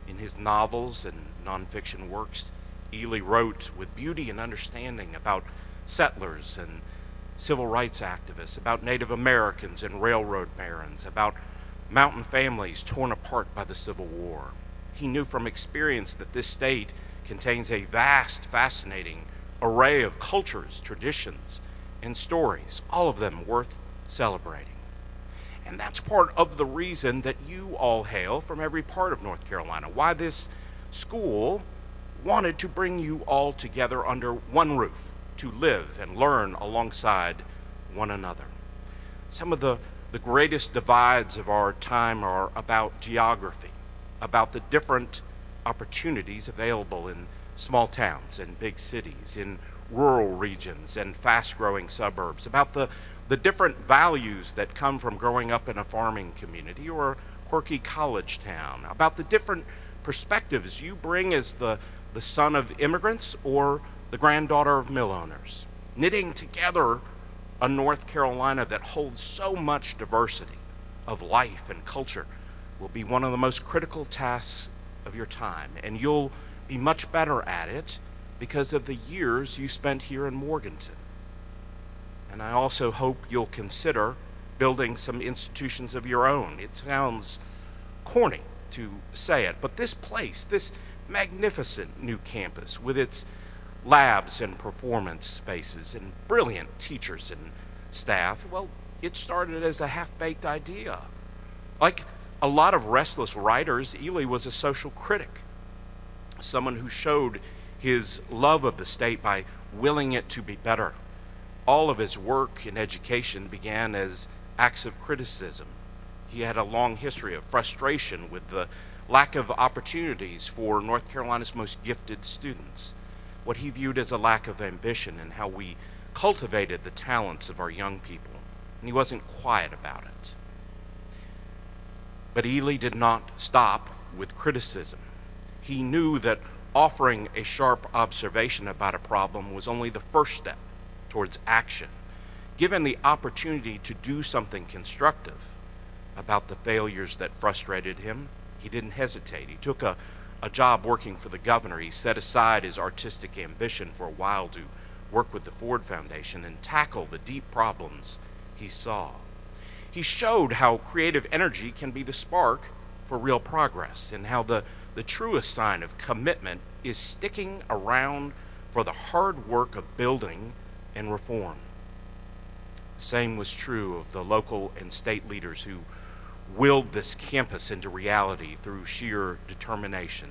In his novels and nonfiction works, Ely wrote with beauty and understanding about settlers and civil rights activists, about Native Americans and railroad barons, about mountain families torn apart by the Civil War. He knew from experience that this state contains a vast, fascinating array of cultures, traditions, and stories, all of them worth celebrating. And that's part of the reason that you all hail from every part of North Carolina, why this school wanted to bring you all together under one roof to live and learn alongside one another. Some of the greatest divides of our time are about geography, about the different opportunities available in small towns and big cities, in rural regions and fast-growing suburbs, about the different values that come from growing up in a farming community or a quirky college town, about the different perspectives you bring as the the son of immigrants or the granddaughter of mill owners. Knitting together a North Carolina that holds so much diversity of life and culture will be one of the most critical tasks of your time, and you'll be much better at it because of the years you spent here in Morganton. And I also hope you'll consider building some institutions of your own. It sounds corny to say it, but this place, this magnificent new campus with its labs and performance spaces and brilliant teachers and staff, well, it started as a half-baked idea. Like a lot of restless writers, Ely was a social critic, someone who showed his love of the state by willing it to be better. All of his work in education began as acts of criticism. He had a long history of frustration with the lack of opportunities for North Carolina's most gifted students, what he viewed as a lack of ambition and how we cultivated the talents of our young people, and he wasn't quiet about it. But Ely did not stop with criticism. He knew that offering a sharp observation about a problem was only the first step towards action. Given the opportunity to do something constructive about the failures that frustrated him, he didn't hesitate. He took a job working for the governor. He set aside his artistic ambition for a while to work with the Ford Foundation and tackle the deep problems he saw. He showed how creative energy can be the spark for real progress, and how the truest sign of commitment is sticking around for the hard work of building and reform. The same was true of the local and state leaders who willed this campus into reality through sheer determination.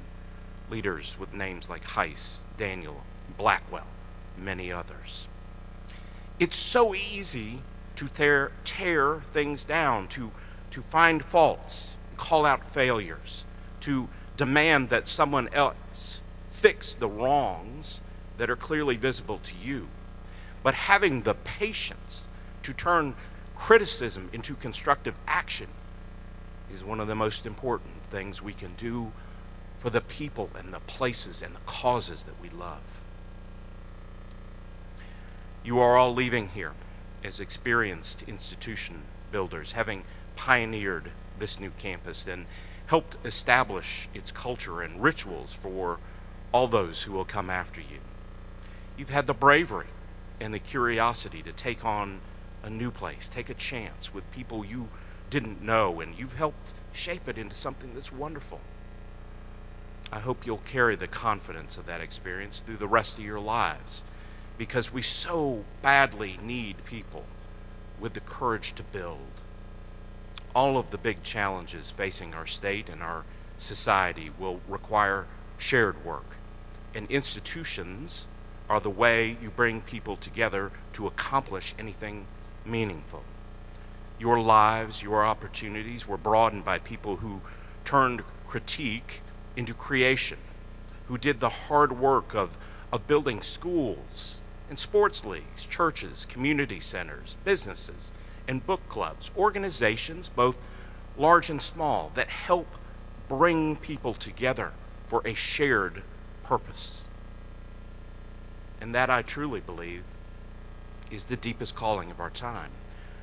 Leaders with names like Heiss, Daniel, Blackwell, many others. It's so easy to tear things down, to find faults, call out failures, to demand that someone else fix the wrongs that are clearly visible to you. But having the patience to turn criticism into constructive action is one of the most important things we can do for the people and the places and the causes that we love. You are all leaving here as experienced institution builders, having pioneered this new campus and helped establish its culture and rituals for all those who will come after you. You've had the bravery and the curiosity to take on a new place, take a chance with people you didn't know, and you've helped shape it into something that's wonderful. I hope you'll carry the confidence of that experience through the rest of your lives, because we so badly need people with the courage to build. All of the big challenges facing our state and our society will require shared work, and institutions are the way you bring people together to accomplish anything meaningful. Your lives, your opportunities were broadened by people who turned critique into creation, who did the hard work of building schools and sports leagues, churches, community centers, businesses, and book clubs, organizations, both large and small, that help bring people together for a shared purpose. And that, I truly believe, is the deepest calling of our time.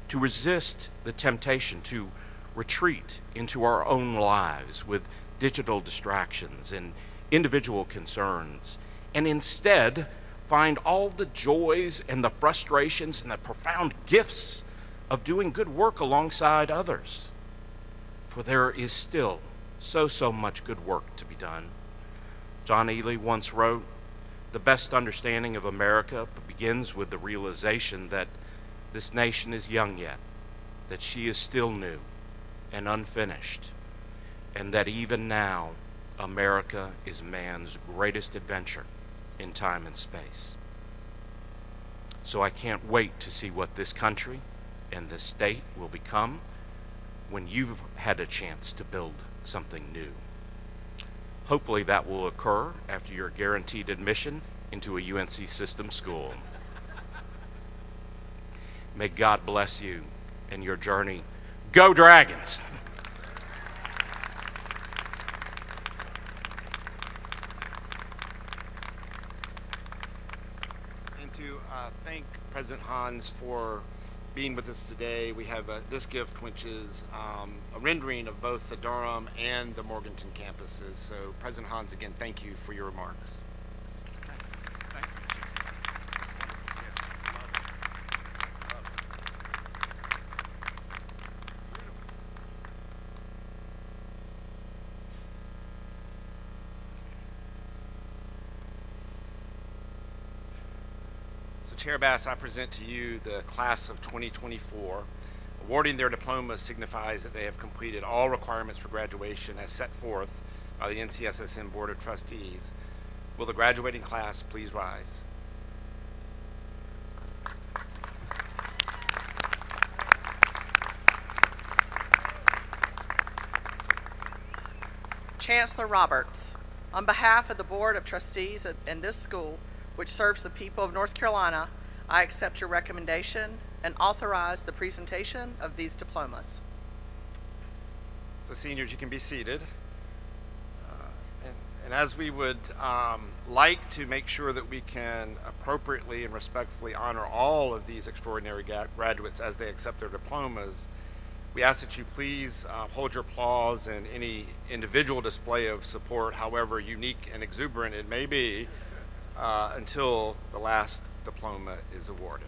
To resist the temptation to retreat into our own lives with digital distractions and individual concerns, and instead find all the joys and the frustrations and the profound gifts of doing good work alongside others. For there is still so much good work to be done. John Ely once wrote, "The best understanding of America begins with the realization that this nation is young yet, that she is still new and unfinished, and that even now, America is man's greatest adventure in time and space." So I can't wait to see what this country and this state will become when you've had a chance to build something new. Hopefully that will occur after your guaranteed admission into a UNC system school. May God bless you in your journey. Go Dragons! President Hans for being with us today. We have this gift, which is a rendering of both the Durham and the Morganton campuses. So President Hans, again, thank you for your remarks. So Chair Bass, I present to you the class of 2024. Awarding their diplomas signifies that they have completed all requirements for graduation as set forth by the NCSSM Board of Trustees. Will the graduating class please rise? Chancellor Roberts, on behalf of the Board of Trustees and this school, which serves the people of North Carolina, I accept your recommendation and authorize the presentation of these diplomas. So seniors, you can be seated. And as we would like to make sure that we can appropriately and respectfully honor all of these extraordinary graduates as they accept their diplomas, we ask that you please hold your applause and any individual display of support, however unique and exuberant it may be, until the last diploma is awarded.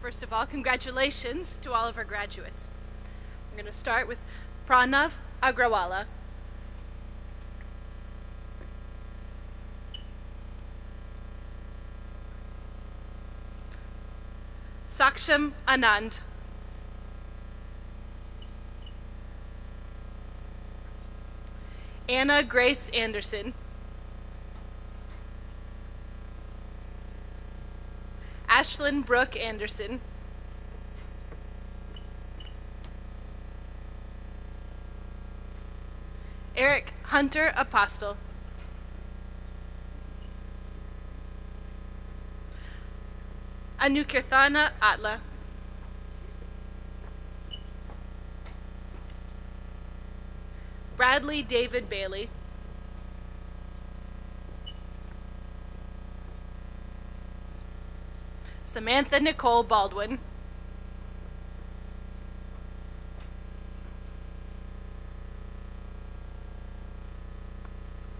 First of all, congratulations to all of our graduates. I'm going to start with Pranav Agrawala. Saksham Anand. Anna Grace Anderson. Ashlyn Brooke Anderson. Eric Hunter Apostle. Anukirthana Atla. Bradley David Bailey. Samantha Nicole Baldwin.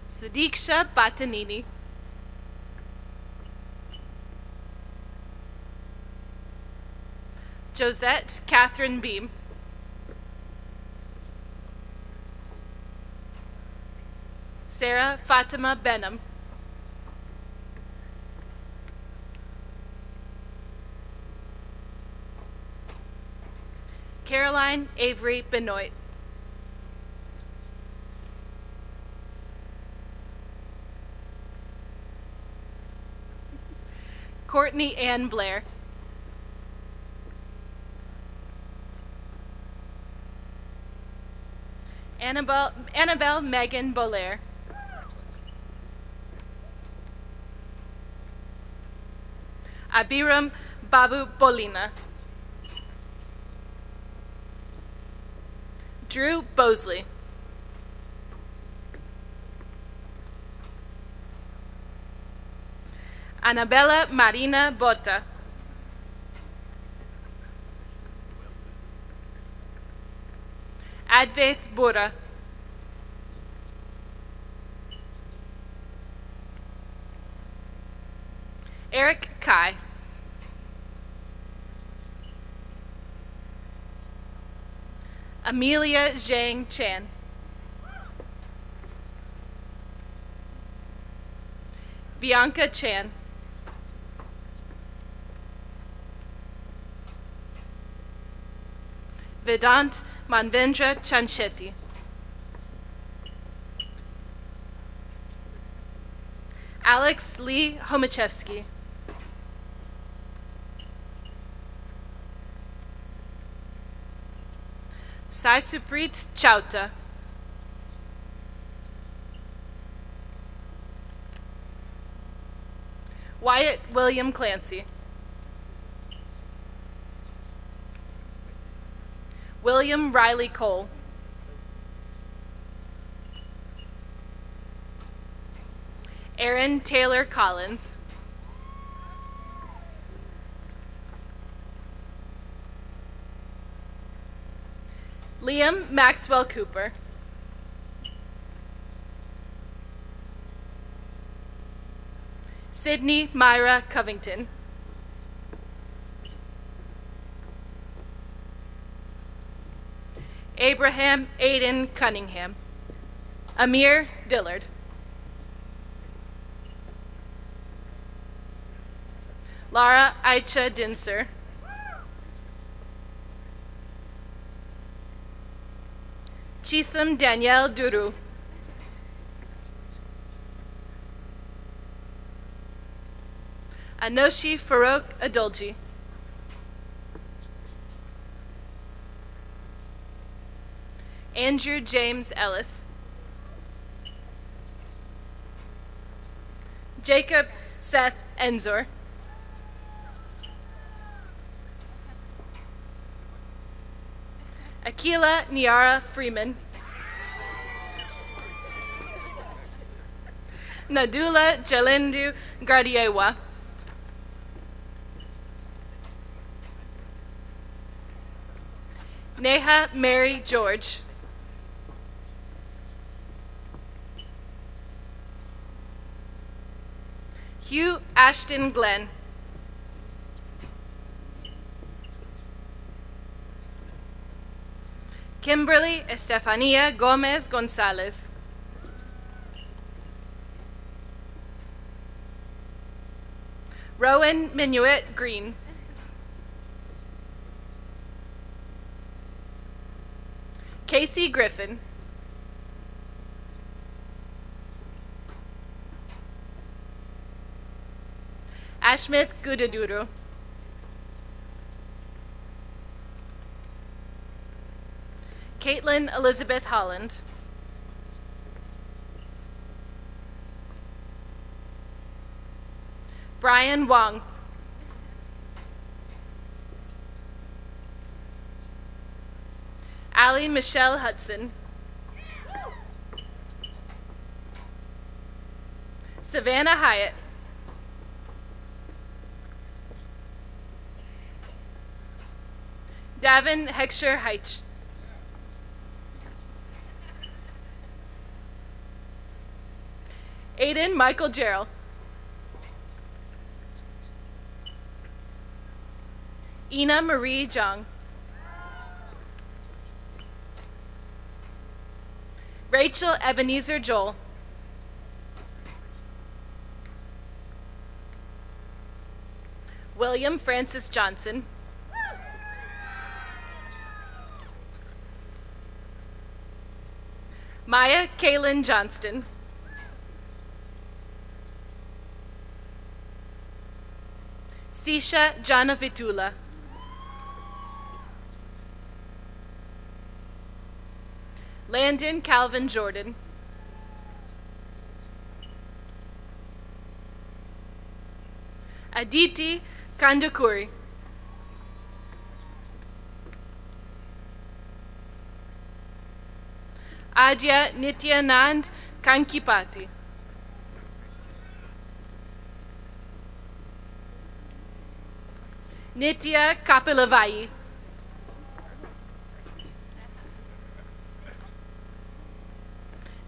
Sadiksha Batanini. Josette Catherine Beam. Sarah Fatima Benham. Caroline Avery Benoit. Courtney Ann Blair. Annabelle Megan Bolaire. Abiram Babu Bolina. Drew Bosley. Annabella Marina Botta. Advaith Bura. Eric Kai. Amelia Zhang Chan. Bianca Chan. Vedant Manvendra Chanchetti. Alex Lee Homachevsky. Sai Suprit Chauta. Wyatt William Clancy. William Riley Cole. Aaron Taylor Collins. Liam Maxwell Cooper. Sydney Myra Covington. Abraham Aiden Cunningham. Amir Dillard. Lara Aicha Dinser. Chisum Danielle Duru. Anoshi Farouk Adolji. Andrew James Ellis. Jacob Seth Enzor. Akila Niara Freeman. Nadula Jalendu Gardiewa. Neha Mary George. Hugh Ashton Glenn. Kimberly Estefania Gomez Gonzalez. Rowan Minuet Green. Casey Griffin. Ashmith Gudaduru. Caitlin Elizabeth Holland. Brian Wong. Allie Michelle Hudson. Savannah Hyatt. Davin Heckscher Heitch. Aiden Michael Gerald. Ina Marie Jung. Rachel Ebenezer Joel. William Francis Johnson. Maya Kaylin Johnston. Sisha Janavitula. Landon Calvin Jordan. Aditi Kandakuri. Adya Nityanand Kankipati. Nitya Kapilavai.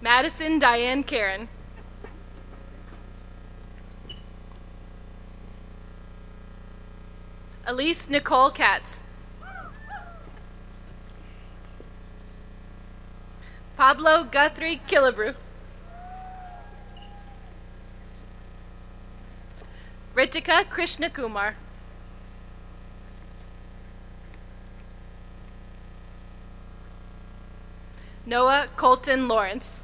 Madison Diane Karen. Elise Nicole Katz. Pablo Guthrie Killebrew. Ritika Krishnakumar. Noah Colton Lawrence.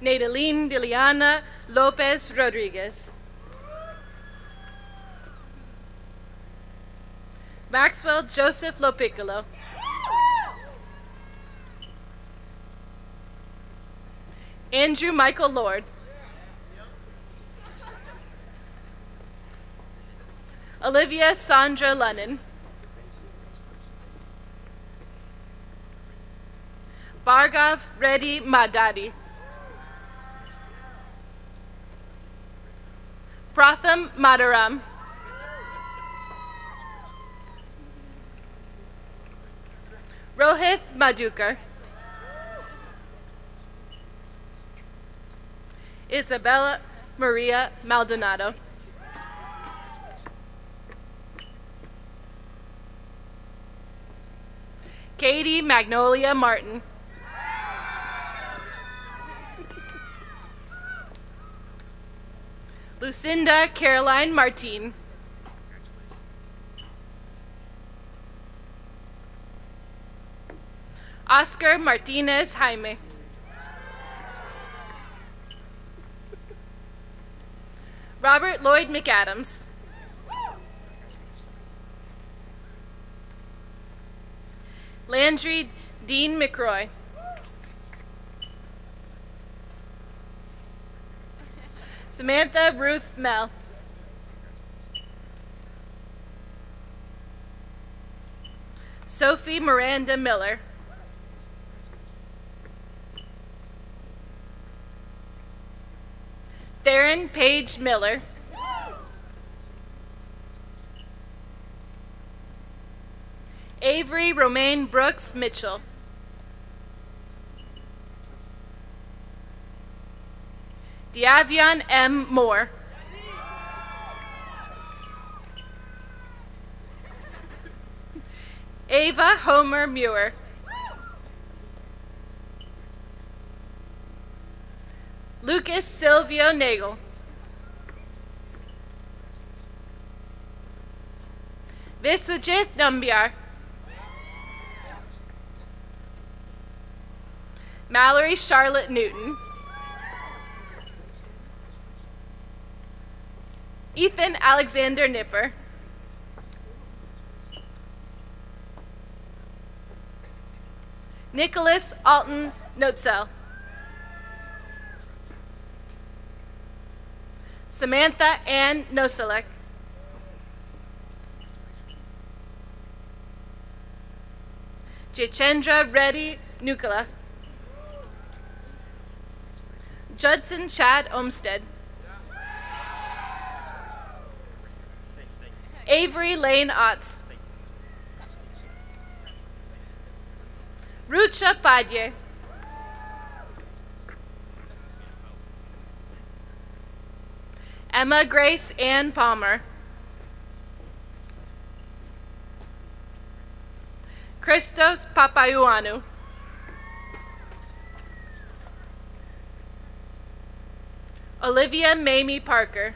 Nadaline Diliana Lopez Rodriguez. Maxwell Joseph Lopiccolo. Andrew Michael Lord. Olivia Sandra Lennon. Bhargav Reddy Madadi. Pratham Madaram. Rohit Madhukar. Isabella Maria Maldonado. Katie Magnolia Martin. Lucinda Caroline Martin. Oscar Martinez Jaime. Robert Lloyd McAdams. Landry Dean McRoy. Samantha Ruth Mell. Sophie Miranda Miller. Theron Page Miller. Avery Romaine Brooks Mitchell. Diavion M. Moore. Ava Homer Muir. Lucas Silvio Nagel. Viswajit Nambiar. Mallory Charlotte Newton. Ethan Alexander Nipper. Nicholas Alton Notzel. Samantha Ann Noselek. Jachendra Reddy Nukala. Judson Chad Olmsted. Avery Lane Otts. Rucha Padye. Emma Grace Ann Palmer. Christos Papayuanu. Olivia Mamie Parker.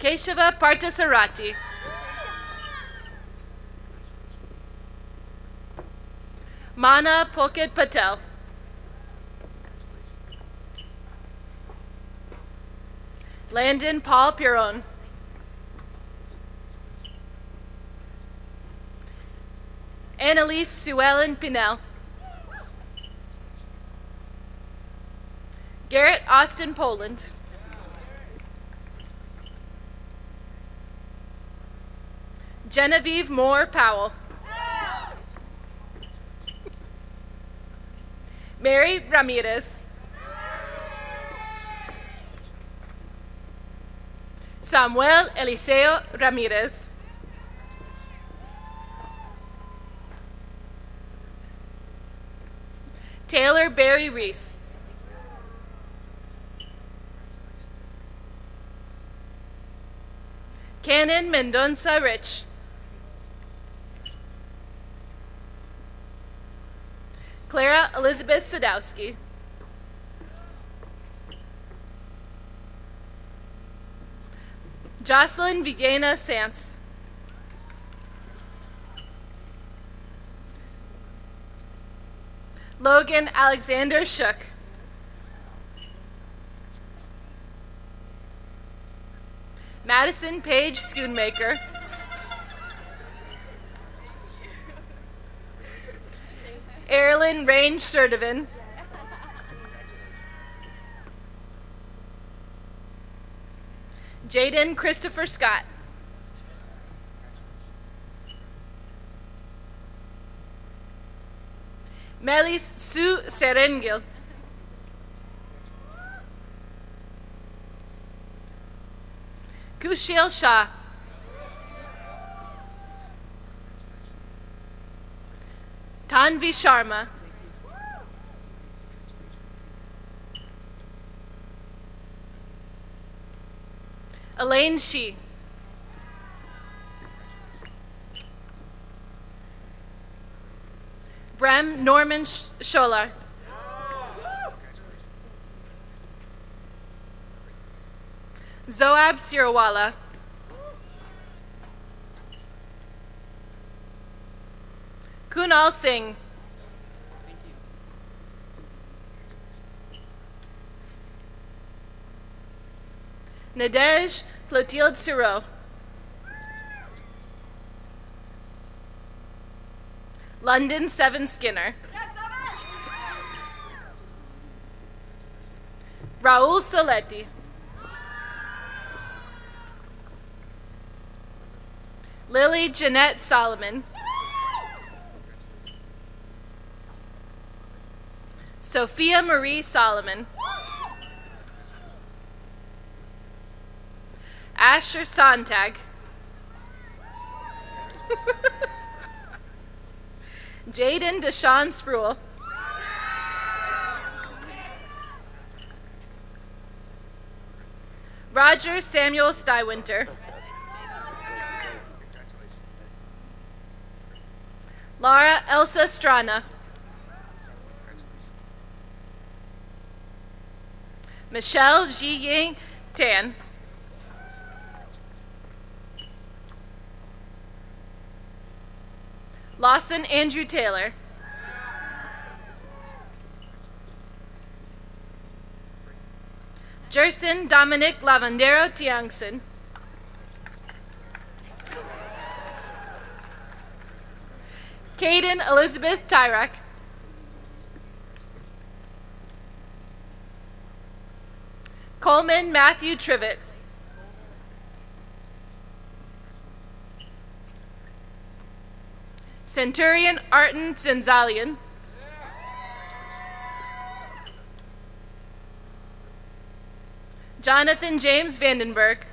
Keshava Parthasarati. Mana Pulkit Patel. Landon Paul Piron. Annalise Sue Ellen Pinel. Garrett Austin Poland. Genevieve Moore Powell. Mary Ramirez. Samuel Eliseo Ramirez. Taylor Barry Reese. Canon Mendonça Rich. Clara Elizabeth Sadowski. Jocelyn Villena Sanz. Logan Alexander Shook. Madison Paige Schoonmaker. Erilyn Rain Sturtevant. Jaden Christopher Scott. Melis Sue Serengil. Kushil Shah. Tanvi Sharma. Elaine Shi. Brem Norman Scholar. Zoab Sirawala. Kunal Singh. Nadej Clotilde Siro. London Seven Skinner. Raul Soletti. Lily Jeanette Solomon. Sophia Marie Solomon. Asher Sontag. Jaden Deshawn Spruill. Roger Samuel Stywinter. Laura Elsa Strana. Michelle Ji Ying Tan. Lawson Andrew Taylor. Jerson Dominic Lavandero Tiangson. Caden Elizabeth Tyrak. Coleman Matthew Trivet. Centurion Arton Zenzalian. Jonathan James Vandenberg.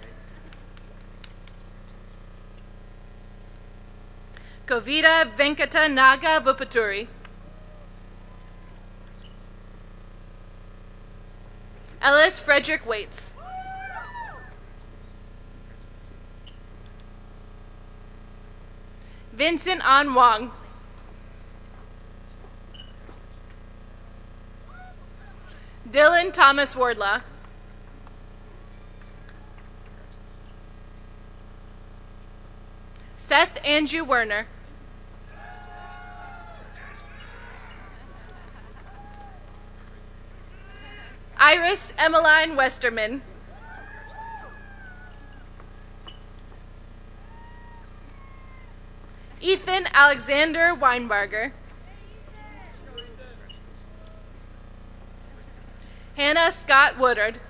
Kovita Venkata Naga Vupaturi. Ellis Frederick Waits. Vincent An Wong. Dylan Thomas Wardlaw. Seth Andrew Werner. Iris Emmeline Westerman. Ethan Alexander Weinbarger. Hannah Scott Woodard.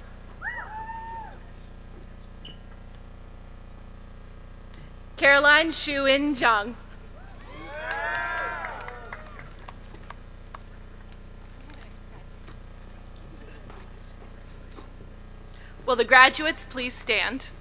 Caroline Shuin Zhang. Will the graduates please stand?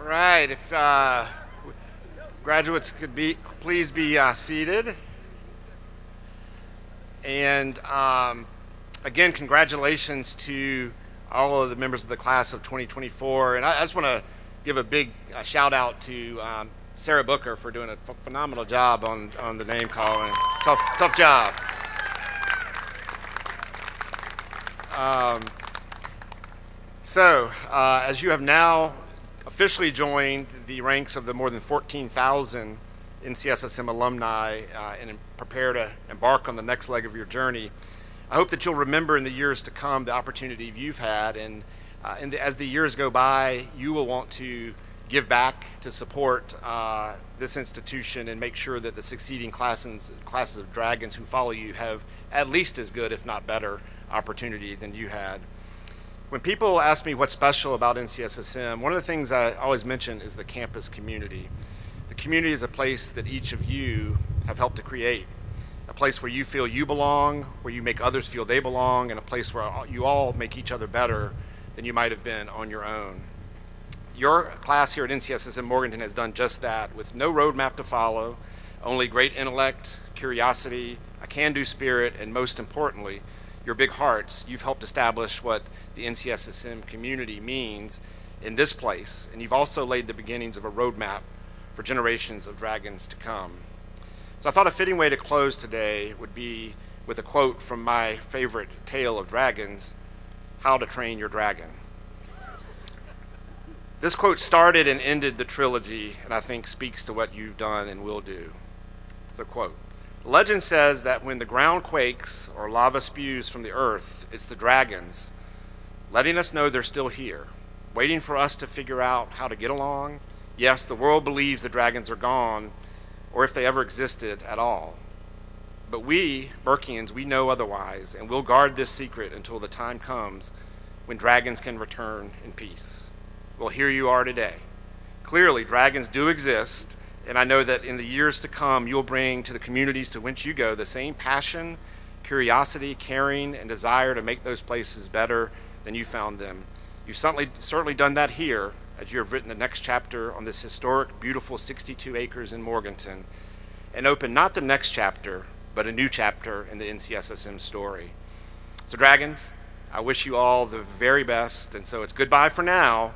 All right, if graduates could please be seated. And again, congratulations to all of the members of the class of 2024. And I just want to give a big shout out to Sarah Booker for doing a phenomenal job on the name calling. Tough job. So, as you have now officially joined the ranks of the more than 14,000 NCSSM alumni and prepare to embark on the next leg of your journey, I hope that you'll remember in the years to come the opportunity you've had, and as the years go by, you will want to give back to support this institution and make sure that the succeeding classes of Dragons who follow you have at least as good, if not better, opportunity than you had. When people ask me what's special about NCSSM, one of the things I always mention is the campus community. The community is a place that each of you have helped to create, a place where you feel you belong, where you make others feel they belong, and a place where you all make each other better than you might have been on your own. Your class here at NCSSM Morganton has done just that, with no roadmap to follow, only great intellect, curiosity, a can-do spirit, and most importantly, your big hearts. You've helped establish what the NCSSM community means in this place, and you've also laid the beginnings of a roadmap for generations of Dragons to come. So I thought a fitting way to close today would be with a quote from my favorite tale of dragons, How to Train Your Dragon. This quote started and ended the trilogy, and I think speaks to what you've done and will do. So quote, "Legend says that when the ground quakes or lava spews from the earth, it's the dragons, letting us know they're still here, waiting for us to figure out how to get along. Yes, the world believes the dragons are gone, or if they ever existed at all. But we, Burkeans, we know otherwise, and we'll guard this secret until the time comes when dragons can return in peace." Well, here you are today. Clearly, dragons do exist, and I know that in the years to come, you'll bring to the communities to which you go the same passion, curiosity, caring, and desire to make those places better than you found them. You've certainly done that here, as you have written the next chapter on this historic, beautiful 62 acres in Morganton, and open not the next chapter, but a new chapter in the NCSSM story. So Dragons, I wish you all the very best, and so it's goodbye for now,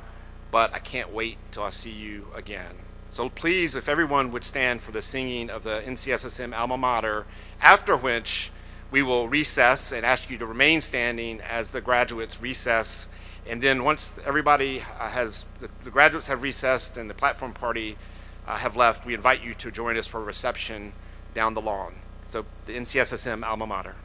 but I can't wait till I see you again. So please, if everyone would stand for the singing of the NCSSM alma mater, after which we will recess and ask you to remain standing as the graduates recess. And then once everybody the graduates have recessed and the platform party have left, we invite you to join us for a reception down the lawn. So the NCSSM alma mater.